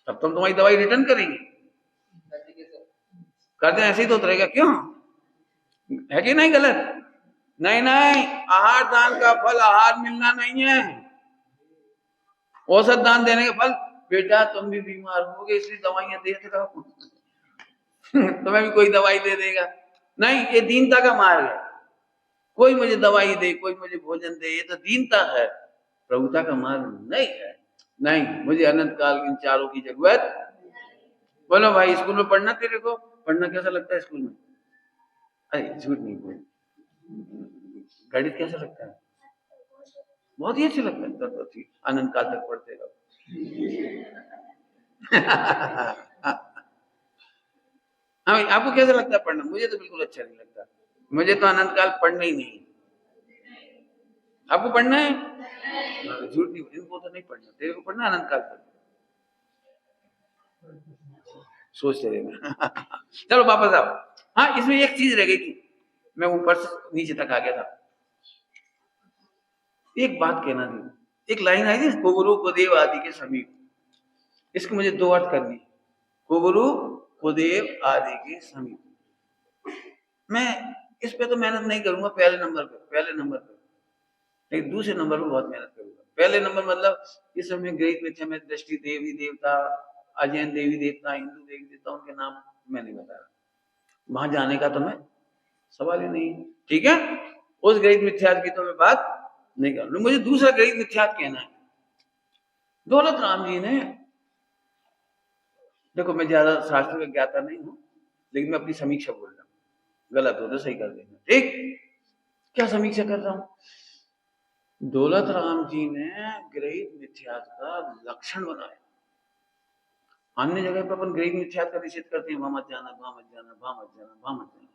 तब तुम तुम्हारी दवाई रिटर्न करेंगे। करते ऐसे ही तो उतरेगा, क्यों? है कि नहीं गलत? नहीं नहीं, आहार दान का फल आहार मिलना नहीं है, औसत दान देने का फल बेटा तुम भी बीमार हो गए इसलिए दवाइयां देते रहो। तुम्हें भी कोई दवाई दे देगा? नहीं, ये दीनता का मार्ग है। कोई मुझे दवाई दे, कोई मुझे भोजन दे, ये तो दीनता है, प्रभुता का मार्ग नहीं है। नहीं, मुझे अनंत काल इन चारों की जरूरत। बोलो भाई, स्कूल में पढ़ना, तेरे को पढ़ना कैसा लगता है स्कूल में? अरे झूठ नहीं बोल, गणित कैसा लगता है? बहुत ही अच्छा लगता है, तो ठीक, अनंत काल तक पढ़ते रहो। हाँ, आपको कैसा लगता है पढ़ना? मुझे तो बिल्कुल अच्छा नहीं लगता, मुझे तो अनंत काल पढ़ना ही नहीं। आपको पढ़ना है? झूठ नहीं, इनको तो नहीं पढ़ना, तेरे को पढ़ना अनंत काल तक, सोचते रहना। चलो वापस आओ। हाँ, इसमें एक चीज रह गई थी, मैं ऊपर से नीचे तक आ गया था। एक बात कहना थी, एक लाइन आई थी, कुगुरु कुदेव आदि के समीप। इसके मुझे 2 अर्थ करनी। कुगुरु कुदेव आदि के समीप। मैं इस पे तो मेहनत नहीं करूंगा पहले नंबर पे, लेकिन दूसरे नंबर पे बहुत मेहनत करूंगा। पहले नंबर मतलब इस समय ग्रहित मिथ्या में दृष्टि देवी देवता, अजैन देवी देवता, हिंदू देवी देवता, उनके नाम मैं नहीं बता रहा, वहां जाने का तो मैं सवाल ही नहीं। ठीक है, उस ग्रहित मिथ्यात की तो मैं बात नहीं कर रहा, मुझे दूसरा ग्रहित मिथ्यात कहना है। दौलत राम जी ने, देखो मैं ज्यादा शास्त्र का ज्ञाता नहीं हूं, लेकिन मैं अपनी समीक्षा बोल रहा हूं, गलत हो तो सही कर देना। ठीक, क्या समीक्षा कर रहा हूं? दौलत राम जी ने ग्रहित मिथ्यात का लक्षण बनाया। अन्य जगह पर अपन ग्रहित मिथ्यात का निषेध करते हैं, वहां मत जाना, वहां मत जाना, वहां मत जाना, वहां मत जाना,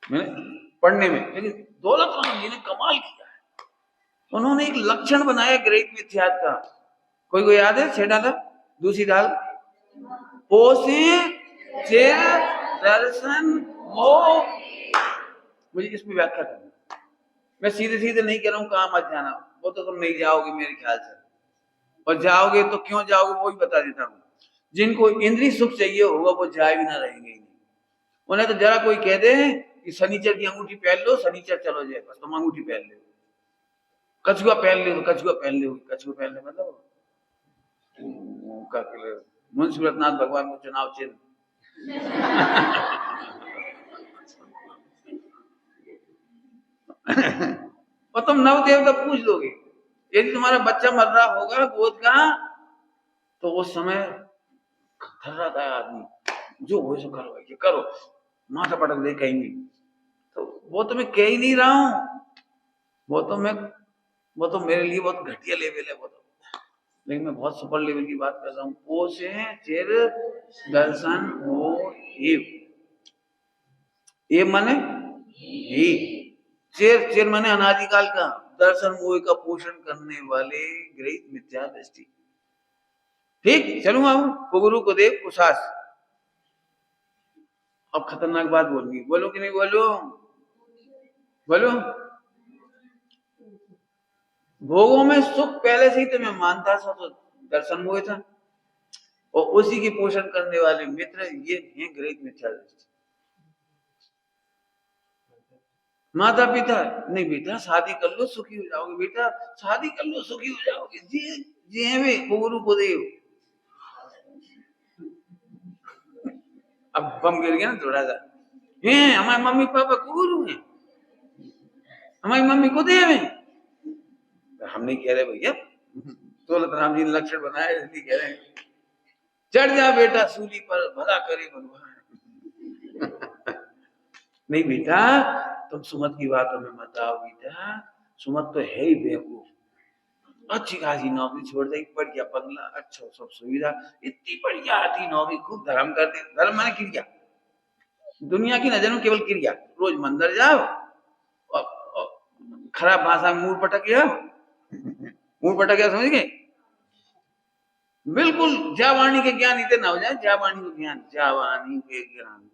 मैंने पढ़ने में। लेकिन दौलत राम जी ने कमाल किया है, उन्होंने एक लक्षण बनाया ग्रहित मिथ्यात का। कोई को याद है? छह डाला, दूसरी डाल, पोसे चिर दर्शन हो। मुझे इसमें व्याख्या करना, मैं सीधे सीधे नहीं कह रहा हूं कहां मत जाना, वो तो तुम नहीं जाओगे मेरे ख्याल से, और जाओगे तो क्यों जाओगे वो भी बता देता हूं। जिनको इंद्रिय सुख चाहिए होगा वो जाए भी ना रहेंगे। उन्हें तो जरा कोई कह दे कि शनिचर की अंगूठी पहन लो, शनिचर चलो जाए, बस तुम अंगूठी पहन ले, कछुआ पहन ले तो कछुआ पहन ले, कछुआ पहन ले मतलब मुंशीरतनाथ भगवान को चुनाव चिन्ह। और तुम नवदेवता पूछ लोगे, यदि तुम्हारा बच्चा मर रहा होगा गोद का, तो उस समय थर्राता है आदमी, जो हो सो करो, ये करो, माथा पटक दे कहेंगे। तो वो तो मैं कह ही नहीं रहा हूं, वो तो मेरे लिए बहुत घटिया लेवल है वो तो, लेकिन मैं बहुत सुपर लेवल की बात कर रहा हूँ। ओ से चिर दर्शन हो एव, ये माने ही, चिर चिर माने अनादिकाल का, दर्शन मोह का पोषण करने वाले ग्रहित मिथ्या दृष्टि। ठीक, चलूंगा गुरु को देव कुशास। अब खतरनाक बात बोलनी, बोलो कि नहीं बोलो? बोलो। भोगों में सुख पहले से ही तो मैं मानता था, तो दर्शन हुए था, और उसी के पोषण करने वाले मित्र ये हैं ग्रहित मिथ्या दृष्टि। माता पिता, नहीं बेटा शादी कर लो सुखी हो जाओगे, बेटा शादी कर लो सुखी हो जाओगे, जी जी है वे गुरु को देव। अब बम गिर गया ना थोड़ा सा, हैं हमारे मम्मी पापा गुरु हैं, हमारी मम्मी को देव है। हम नहीं कह रहे भैया, दौलत राम जी ने लक्षण बनाया इसलिए कह रहे हैं, चढ़ जा बेटा सूली पर भला करे भगवान। नहीं बेटा, तुम सुमत की बातों में मत आओ बेटा, सुमत तो है ही बेवकूफ, अच्छी खासी नौकरी छोड़ दे, बढ़िया बंगला, अच्छा सब सुविधा, इतनी बढ़िया आती नौकरी, खूब धर्म करते, धर्म माने क्रिया, दुनिया की नजर में केवल क्रिया, रोज मंदिर जाओ और खराब भाषा में मुंह पटक गया, मुंह पटक गया समझ गए, बिल्कुल जावाणी के ज्ञान इतने ना हो जाए, जावाणी को ज्ञान, जावाणी के ज्ञान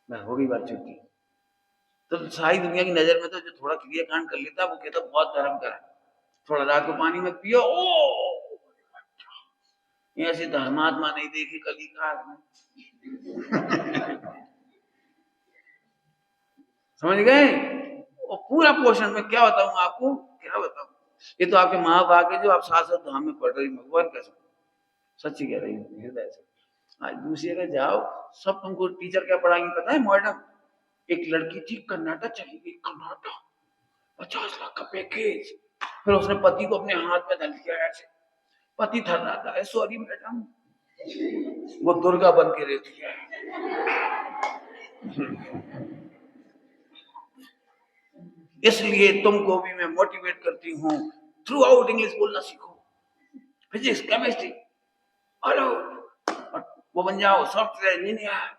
हो गई बात छुट्टी। तो सारी दुनिया की नजर में तो जो थोड़ा क्रिया कांड कर लेता वो कहता बहुत धर्म करा, थोड़ा रात को पानी मत पियो, ओ ऐसे धर्मात्मा नहीं देखे कली काल में। समझ गए? और पूरा पोषण में क्या बताऊं आपको, क्या बताऊं, ये तो आपके महाभाग्य जो आप शाश्वत धाम में पढ़ रही, भगवान कसम सच्ची कह रही हूँ हृदय से। आज दूसरी जगह जाओ, सब तुमको टीचर क्या पढ़ाएंगे पता है? मॉडर्न, एक लड़की थी कर्नाटक चली गई, कर्नाटक 50 लाख का पैकेज, फिर उसने पति को अपने हाथ में धर लिया ऐसे, पति थर रहा था, सॉरी मैडम, वो दुर्गा बन के रहती है। इसलिए तुमको भी मैं मोटिवेट करती हूँ, थ्रू आउट इंग्लिश बोलना सीखो, फिजिक्स केमिस्ट्री, हेलो वो बन जाओ सॉफ्टवेयर इंजीनियर,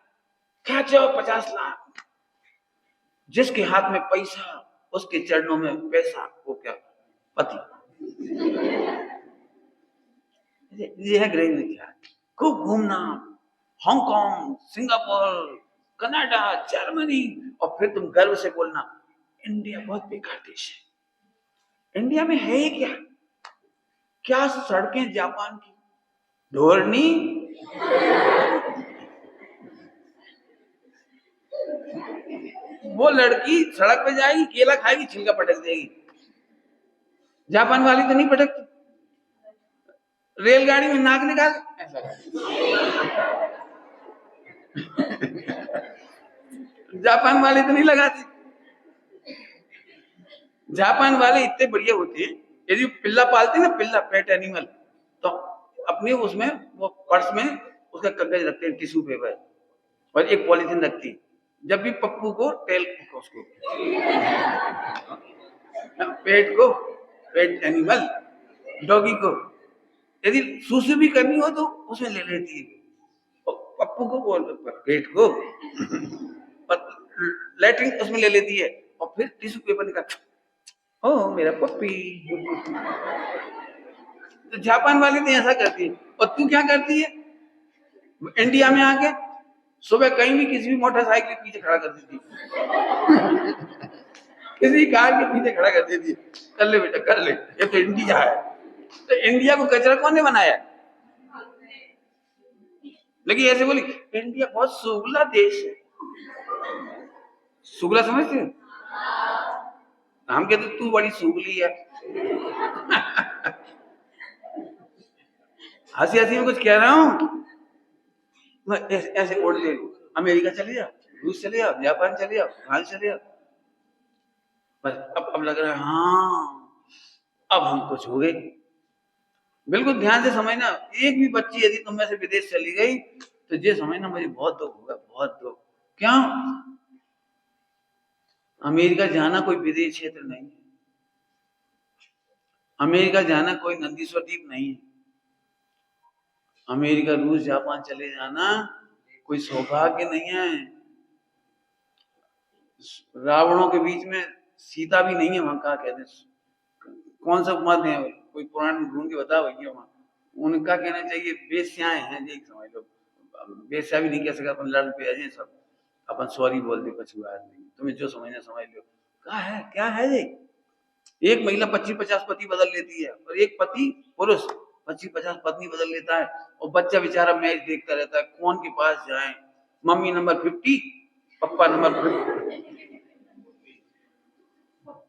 क्या चाहो 50 लाख, जिसके हाथ में पैसा उसके चरणों में पैसा, वो क्या पति। ये है ग्रहित मिथ्या। खूब घूमना, हांगकांग, सिंगापुर, कनाडा, जर्मनी, और फिर तुम गर्व से बोलना इंडिया बहुत बेकार देश है। इंडिया में है ही क्या, क्या सड़कें जापान की, धोरनी वो लड़की सड़क पे जाएगी, केला खाएगी, छिलका पटक देगी। जापान वाली तो नहीं पटकती। रेलगाड़ी में नाक निकाल ऐसा जापान वाले तो नहीं लगाते। जापान वाले इतने बढ़िया होते हैं, यदि पिल्ला पालते ना, पिल्ला पेट एनिमल, तो अपने उसमें वो पर्स में उसका कागज रखते हैं, टिश्यू पेपर और एक पॉलिथीन रखती है। जब भी पप्पू को टेल को उसको पेट को, पेट एनिमल डॉगी को यदि सुसु भी करनी हो तो उसमें ले लेती है, पप्पू को बोल पेट को लैट्रिन उसमें ले लेती है और फिर टिश्यू पेपर निकाल, ओ मेरा पप्पी। तो जापान वाली तो ऐसा करती है। और तू क्या करती है इंडिया में आके? सुबह कहीं भी किसी भी मोटरसाइकिल के पीछे खड़ा कर देती है, किसी कार के पीछे खड़ा कर देती है, कर ले बेटा कर ले, ये तो इंडिया है। तो इंडिया को कचरा कौन ने बनाया? लेकिन ऐसे बोली इंडिया बहुत सुगला देश है। सुगला समझते हैं? हम कहते तू बड़ी सुगली है। हंसी हंसी में कुछ कह रहा हूं, मैं ऐसे ओढ़ ले, अमेरिका चले जाओ, रूस चले जाओ, जापान चले जाओ, फ्रांस चले जाओ, बस अब लग रहा है हाँ अब हम कुछ हो गए। बिल्कुल ध्यान से समझना, एक भी बच्ची यदि तुम में से विदेश चली गई तो ये समझना मुझे बहुत दुख होगा, बहुत दुख। क्या? अमेरिका जाना कोई विदेश क्षेत्र नहीं है, अमेरिका जाना कोई नंदीश्वर द्वीप नहीं है, अमेरिका रूस जापान चले जाना कोई सौभाग्य नहीं है। रावणों के बीच में सीता भी नहीं है वहां, कहा कहते कौन सा मत है, कोई पुराण ढूंढ के बताओ भैया वहां। उनका कहना चाहिए बेस्याएं हैं, ये समझ लो, बेस्या भी नहीं कह सकता अपन, लड़ पे आ सब अपन सॉरी बोल दे, कुछ बात नहीं, तुम्हें जो समझना समझ लो। क्या है, क्या है ये? एक महिला 25-50 पति बदल लेती है और एक पति पुरुष 25-50 पत्नी बदल लेता है, और बच्चा बेचारा मैच देखता रहता है कौन के पास जाए, मम्मी नंबर 50, पप्पा नंबर 50।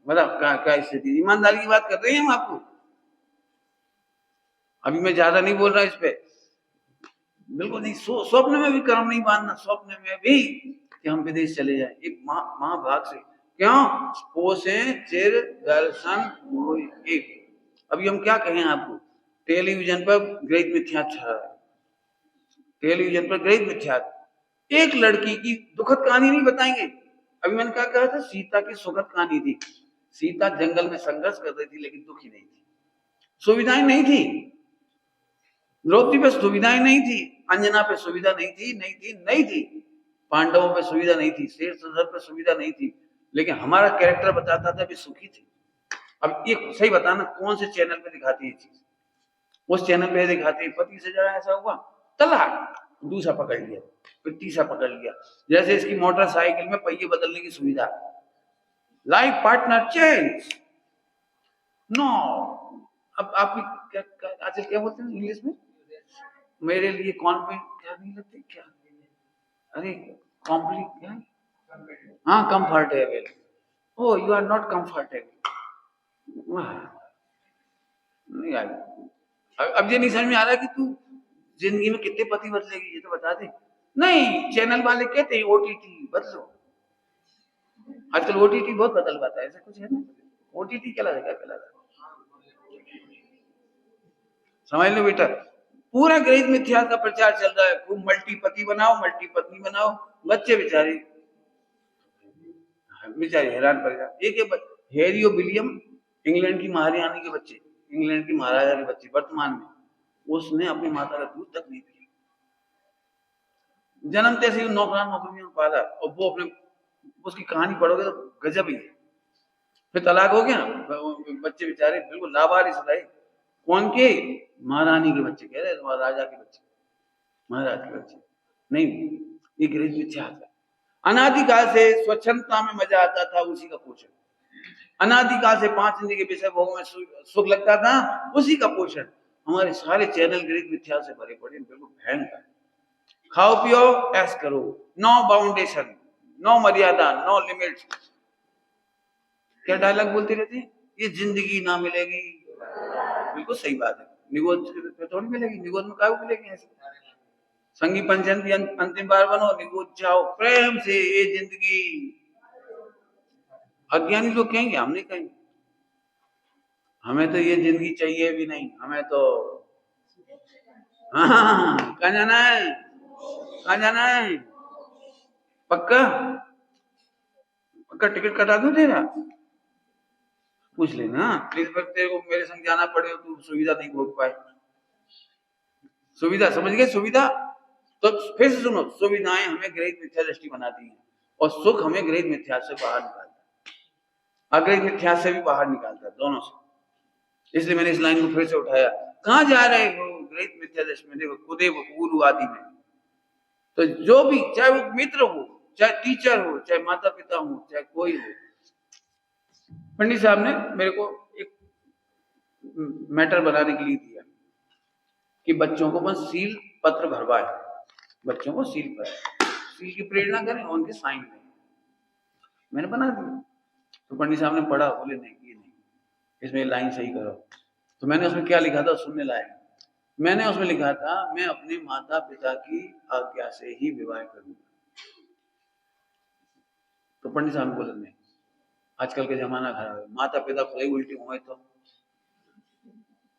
मतलब क्या स्थिति? ईमानदारी की बात कर रहे हैं हम आपको, अभी मैं ज्यादा नहीं बोल रहा इस पे, बिल्कुल नहीं। स्वप्न में भी कर्म नहीं बांधना, स्वप्न में भी कि हम विदेश चले जाए, एक महाभाग से। क्यों? पोसे चिर दर्शन होए। अभी हम क्या कहें आपको, टेलीविजन पर ग्रहित मिथ्याचार, टेलीविजन पर ग्रहित मिथ्याचार। एक लड़की की दुखद कहानी नहीं बताएंगे। अभी मैंने क्या कहा था, सीता की सुखद कहानी थी। सीता जंगल में संघर्ष कर रही थी लेकिन दुखी नहीं थी, सुविधाएं नहीं थी, द्रौपदी पे सुविधाएं नहीं थी, अंजना पे सुविधा नहीं थी, पांडवों पे सुविधा नहीं थी, शेर सदर पे सुविधा नहीं थी, लेकिन हमारा कैरेक्टर बताता था भी सुखी थी। अब ये सही बताना कौन से चैनल पे दिखाती है चीज? उस चैनल पे दिखाती है पति से जरा ऐसा हुआ तलाक, दूसरा पकड़ लिया, फिर तीसरा पकड़ लिया। जैसे इसकी मोटरसाइकिल में पहिए बदलने की सुविधा, लाइफ पार्टनर चेंज नो। अब आप क्या आजकल क्या बोलते हैं इंग्लिश में, मेरे लिए कॉन्फिडेंट क्या नहीं लगते क्या, अरे कॉम्प्लीट क्या, हाँ comfortable, oh you are not comfortable. नहीं आई, अब ये नहीं समझ में आ रहा कि तू जिंदगी में कितने पति बदलेगी, ये तो बता दे। नहीं, चैनल वाले कहते हैं ओटीटी बदलो, आजकल ओटीटी बहुत बदलवाता है, ऐसा कुछ है ना? ओटीटी क्या लगा, समझ लो बेटा, पूरा ग्रहित मिथ्या का प्रचार चल रहा है, खूब मल्टी पति बनाओ, मल्टी पत्नी बनाओ, बच्चे बेचारे हैरान पड़ जाए। एक हैरी और विलियम, इंग्लैंड की महारानी के बच्चे, इंग्लैंड की महाराजा के बच्चे वर्तमान में, उसने अपनी माता का दूध तक नहीं पिया, जन्मते से नौकरी में पाला, और वो अपने, उसकी कहानी पढ़ोगे तो गजब ही है। फिर तलाक हो गया, बच्चे बेचारे बिल्कुल लावारिस रहे। कौन के? महारानी के बच्चे, कह रहे राजा के बच्चे, महाराज के बच्चे नहीं। ये गृह मिथ्या है। अनादिकाल से स्वच्छंदता में मजा आता था, उसी का पोषण। अनादिकाल से 5 इंद्रिय के विषय भोग में सुख लगता था, उसी का पोषण। हमारे सारे चैनल गृह मिथ्या से भरे पड़े, बिल्कुल भयंकर। खाओ पियो ऐश करो, नो बाउंडेशन, नो मर्यादा, नो लिमिट। क्या डायलॉग बोलती रहती है, ये जिंदगी ना मिलेगी। बिल्कुल सही बात है, निगोज पे थोड़ी मिलेगी, निगोज में क्या मिलेगी ऐसे। संगी पंचन की अंतिम बार बनो, निगोज जाओ प्रेम से, ये जिंदगी। अज्ञानी लोग कहेंगे, हम नहीं कहेंगे, हमें तो ये जिंदगी चाहिए भी नहीं, हमें तो हाँ, कहाँ जाना है, कहाँ जाना है, पक्का पक्का टिकट कटा दूं तेरा, पूछ लेना प्लीज। पर तेरे को मेरे संग जाना पड़े तो सुविधा नहीं भोग पाए। सुविधा समझ गए, सुविधा। तो फिर से सुनो, सुविधाएं हमें ग्रहित मिथ्या दृष्टि बनाती हैं और सुख हमें ग्रहित मिथ्या से बाहर निकालता है, अग्रहित मिथ्या से भी बाहर निकालता है, दोनों से। इसलिए मैंने इस लाइन को फिर से उठाया। कहाँ जा रहे हो, ग्रहित मिथ्या दृष्टि में। देखो खुदे गुरु आदि में, तो जो भी, चाहे वो मित्र हो, चाहे टीचर हो, चाहे माता पिता हो, चाहे कोई हो। पंडित साहब ने मेरे को एक मैटर बनाने के लिए दिया कि बच्चों को बस सील पत्र भरवाए, बच्चों को सील की प्रेरणा करें, उनके साइन दें। मैंने बना दिया, तो पंडित साहब ने पढ़ा, बोले नहीं ये नहीं, इसमें लाइन सही करो। तो मैंने उसमें क्या लिखा था सुनने लायक। मैंने उसमें लिखा था, मैं अपने माता पिता की आज्ञा से ही विवाह करूंगा। तो पंडित साहब बोले नहीं, आजकल का जमाना खराब है, माता पिता खुद ही उल्टी हुए, तो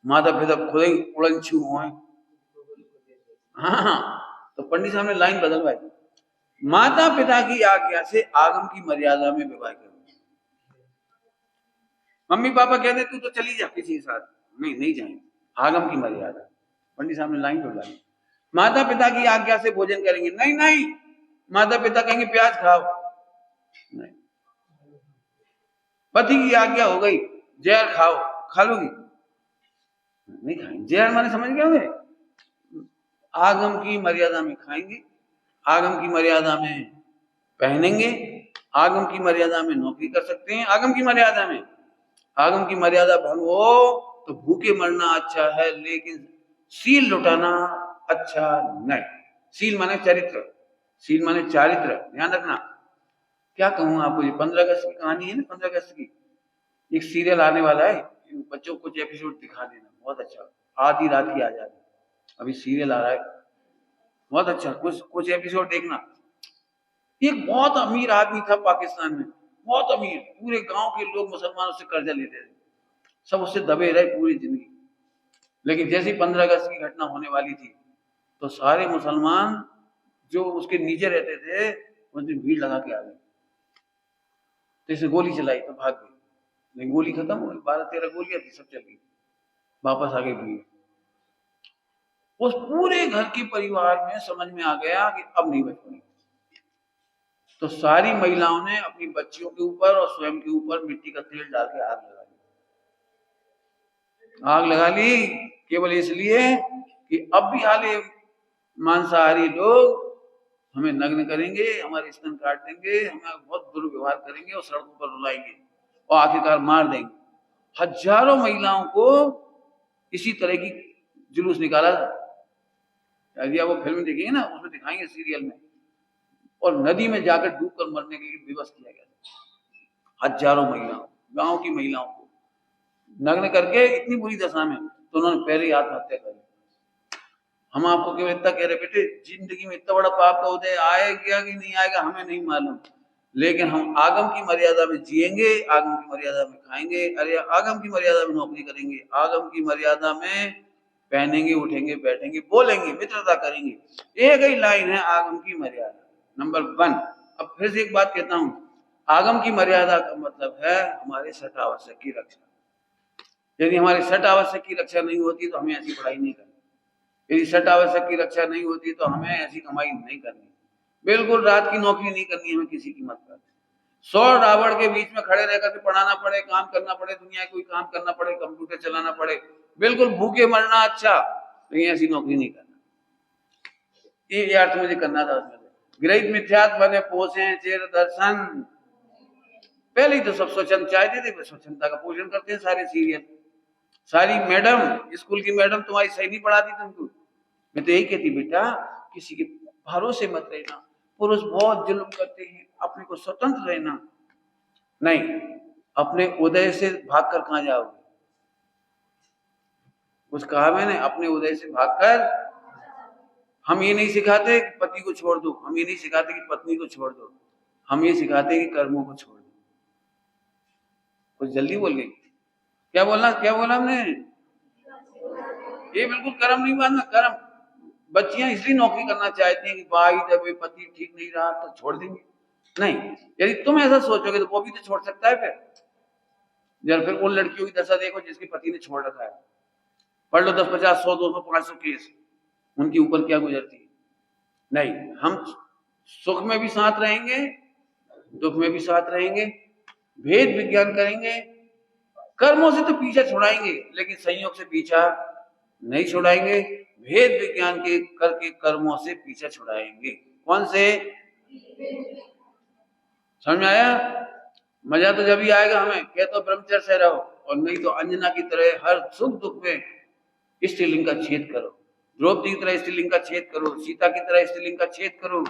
माता पिता खुद ही उड़नछू हुए। हाँ, तो पंडित साहब ने लाइन बदलवाई, माता पिता की आज्ञा से आगम की मर्यादा में विवाह करूंगा। मम्मी पापा कहते तू तो चली जा किसी के साथ, नहीं जाएंगे, आगम की मर्यादा। पंडित साहब ने लाइन तोड़ दी। माता पिता की आज्ञा से भोजन करेंगे, नहीं, माता पिता कहेंगे प्याज खाओ, नहीं। पति की आज्ञा हो गई, जहर खाओ, खा लोगी, नहीं खाएंगे। जहर माने समझ गए होंगे, आगम की मर्यादा में खाएंगे, आगम की मर्यादा में पहनेंगे, आगम की मर्यादा में नौकरी कर सकते हैं, आगम की मर्यादा में। आगम की मर्यादा भंग हो तो भूखे मरना अच्छा है, लेकिन सील लुटाना अच्छा नहीं। सील माने चरित्र, सील माने चारित्र, ध्यान रखना। क्या कहूँ आपको, ये 15 अगस्त की कहानी है ना, 15 अगस्त की एक सीरियल आने वाला है, बच्चों को कुछ एपिसोड दिखा देना, बहुत अच्छा, आधी रात की आ जाती, अभी सीरियल आ रहा है, बहुत अच्छा, कुछ एपिसोड देखना। एक बहुत अमीर आदमी था पाकिस्तान में, बहुत अमीर, पूरे गांव के लोग मुसलमानों से कर्जा लेते थे, सब उससे दबे रहे पूरी जिंदगी। लेकिन जैसी 15 अगस्त की घटना होने वाली थी, तो सारे मुसलमान जो उसके नीचे रहते थे, उस दिन भीड़ लगा के आ गए, तो इसे गोली चलाई तो भाग गई, लेकिन गोली खत्म हो गई, 12-13 गोलियां थी, सब चल गई, वापस आ गई भीड़। उस पूरे घर के परिवार में समझ में आ गया कि अब नहीं बच पाएंगे, तो सारी महिलाओं ने अपनी बच्चियों के ऊपर और स्वयं के ऊपर मिट्टी का तेल डाल के आग लगा ली, केवल इसलिए कि अब भी हाले मांसाहारी लोग हमें नग्न करेंगे, हमारे स्तन काट देंगे, हमें बहुत दुर्व्यवहार करेंगे और सड़कों पर रुलाएंगे और आखिरकार मार देंगे। हजारों महिलाओं को इसी तरह की जुलूस निकाला। यदि आप वो फिल्म देखेंगे ना, उसमें दिखाएंगे सीरियल में, और नदी में जाकर डूबकर मरने के लिए विवश किया गया। हजारों महिलाओं, गांव की महिलाओं को नग्न करके इतनी बुरी दशा में, तो उन्होंने पहले ही आत्महत्या कर ली। हम आपको केवल इतना कह रहे बेटे, जिंदगी में इतना बड़ा पाप का उदय आएगा कि नहीं आएगा हमें नहीं मालूम, लेकिन हम आगम की मर्यादा में जिएंगे, आगम की मर्यादा में खाएंगे, अरे आगम की मर्यादा में नौकरी करेंगे, आगम की मर्यादा में पहनेंगे, उठेंगे, बैठेंगे, बोलेंगे, मित्रता करेंगे। एक ही लाइन है आगम की मर्यादा, नंबर 1। अब फिर से एक बात कहता हूं, आगम की मर्यादा का मतलब है हमारे सठ आवश्यक की रक्षा। यदि हमारे सठ आवश्यक की रक्षा नहीं होती तो हमें ऐसी पढ़ाई नहीं करनी, यदि सठ आवश्यक की रक्षा नहीं होती तो हमें ऐसी कमाई नहीं करनी, बिल्कुल रात की नौकरी नहीं करनी, हमें किसी की मत करनी। 100 रावण के बीच में खड़े रहकर के पढ़ाना पड़े, काम करना पड़े, दुनिया कोई काम करना पड़े, कंप्यूटर चलाना पड़े, बिल्कुल भूखे मरना अच्छा, लेकिन ऐसी नौकरी नहीं करना। ये अर्थ मुझे करना था उसमें। ग्रहित मिथ्यात्व बने पोषे चेर दर्शन। पहले ही तो सब स्वच्छंद चाहते थे, स्वच्छंदता का पोषण करते हैं सारे सीरियल। सारी मैडम, स्कूल की मैडम तुम्हारी सही नहीं पढ़ाती तुमको। मैं तो यही कहती बेटा, किसी के भरोसे मत रहना, पुरुष बहुत जुल्म करते हैं, अपने को स्वतंत्र रहना। नहीं, अपने उदय से भागकर कहां जाओगे? कुछ कहा मैंने, अपने उदय से भागकर। हम ये नहीं सिखाते कि पति को छोड़ दो, हम ये नहीं सिखाते कि पत्नी को छोड़ दो, हम ये सिखाते हैं कि कर्मों को छोड़ दो। कुछ जल्दी बोल गई, क्या बोला हमने? ये बिल्कुल कर्म नहीं बांधना। कर्म, बच्चियां इसलिए नौकरी करना चाहती हैं कि भाई जब ये पति ठीक नहीं रहा तो छोड़ देंगे। नहीं, यदि तुम ऐसा सोचोगे तो वो भी तो छोड़ सकता है। फिर उन लड़कियों की दशा देखो जिसके पति ने छोड़ रखा है। पढ़ लो 10, 50, 100, 200, 500 केस, उनके ऊपर क्या गुजरती है। नहीं, हम सुख में भी साथ रहेंगे, दुख में भी साथ रहेंगे, भेद विज्ञान करेंगे। कर्मों से तो पीछा छुड़ाएंगे, लेकिन संयोग से पीछा नहीं छुड़ाएंगे। भेद विज्ञान के करके कर्मों से पीछा छुड़ाएंगे। कौन से? समझ में आया? मजा तो जब ही आएगा हमें, क्या तो ब्रह्मचर्य से रहो, और नहीं तो अंजना की तरह हर सुख दुख में स्त्रीलिंग का छेद करो। द्रौपदी की तरह स्त्रीलिंग का छेद करो, सीता की तरह स्त्रीलिंग का छेद करो।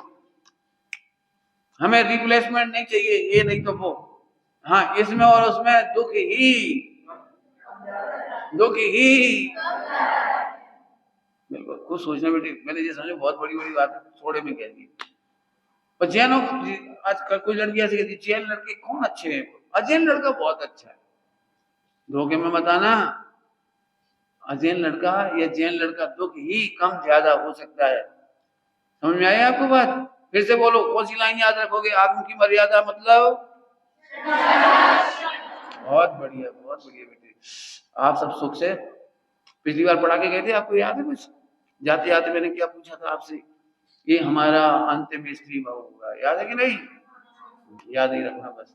हमें रिप्लेसमेंट नहीं चाहिए, ये नहीं तो वो। हाँ, इसमें और उसमें दुख ही बिल्कुल। कुछ सोचना बेटी, मैंने ये समझो बहुत बड़ी बड़ी बात थोड़े में कह दी। और जैनों आजकल कोई लड़की ऐसी कहती, जैन लड़के कौन अच्छे हैं? अजैन लड़का बहुत अच्छा है। धोखे में बताना, अजैन लड़का या जैन लड़का दुख ही कम ज्यादा हो सकता है। समझ में आया आपको बात? फिर से बोलो, कौन सी लाइन याद रखोगे? आत्म की मर्यादा मतलब बहुत बढ़िया बेटे। आप सब सुख से पिछली बार पढ़ा के गए थे, आपको याद है कुछ? जाते जाते मैंने क्या पूछा था आपसे? ये हमारा अंतिम स्त्री भाव होगा, याद है कि नहीं? याद ही रखना बस।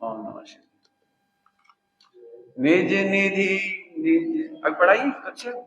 ओम नमः शिवाय। निज निधि निज, अब पढ़ाइए। अच्छा।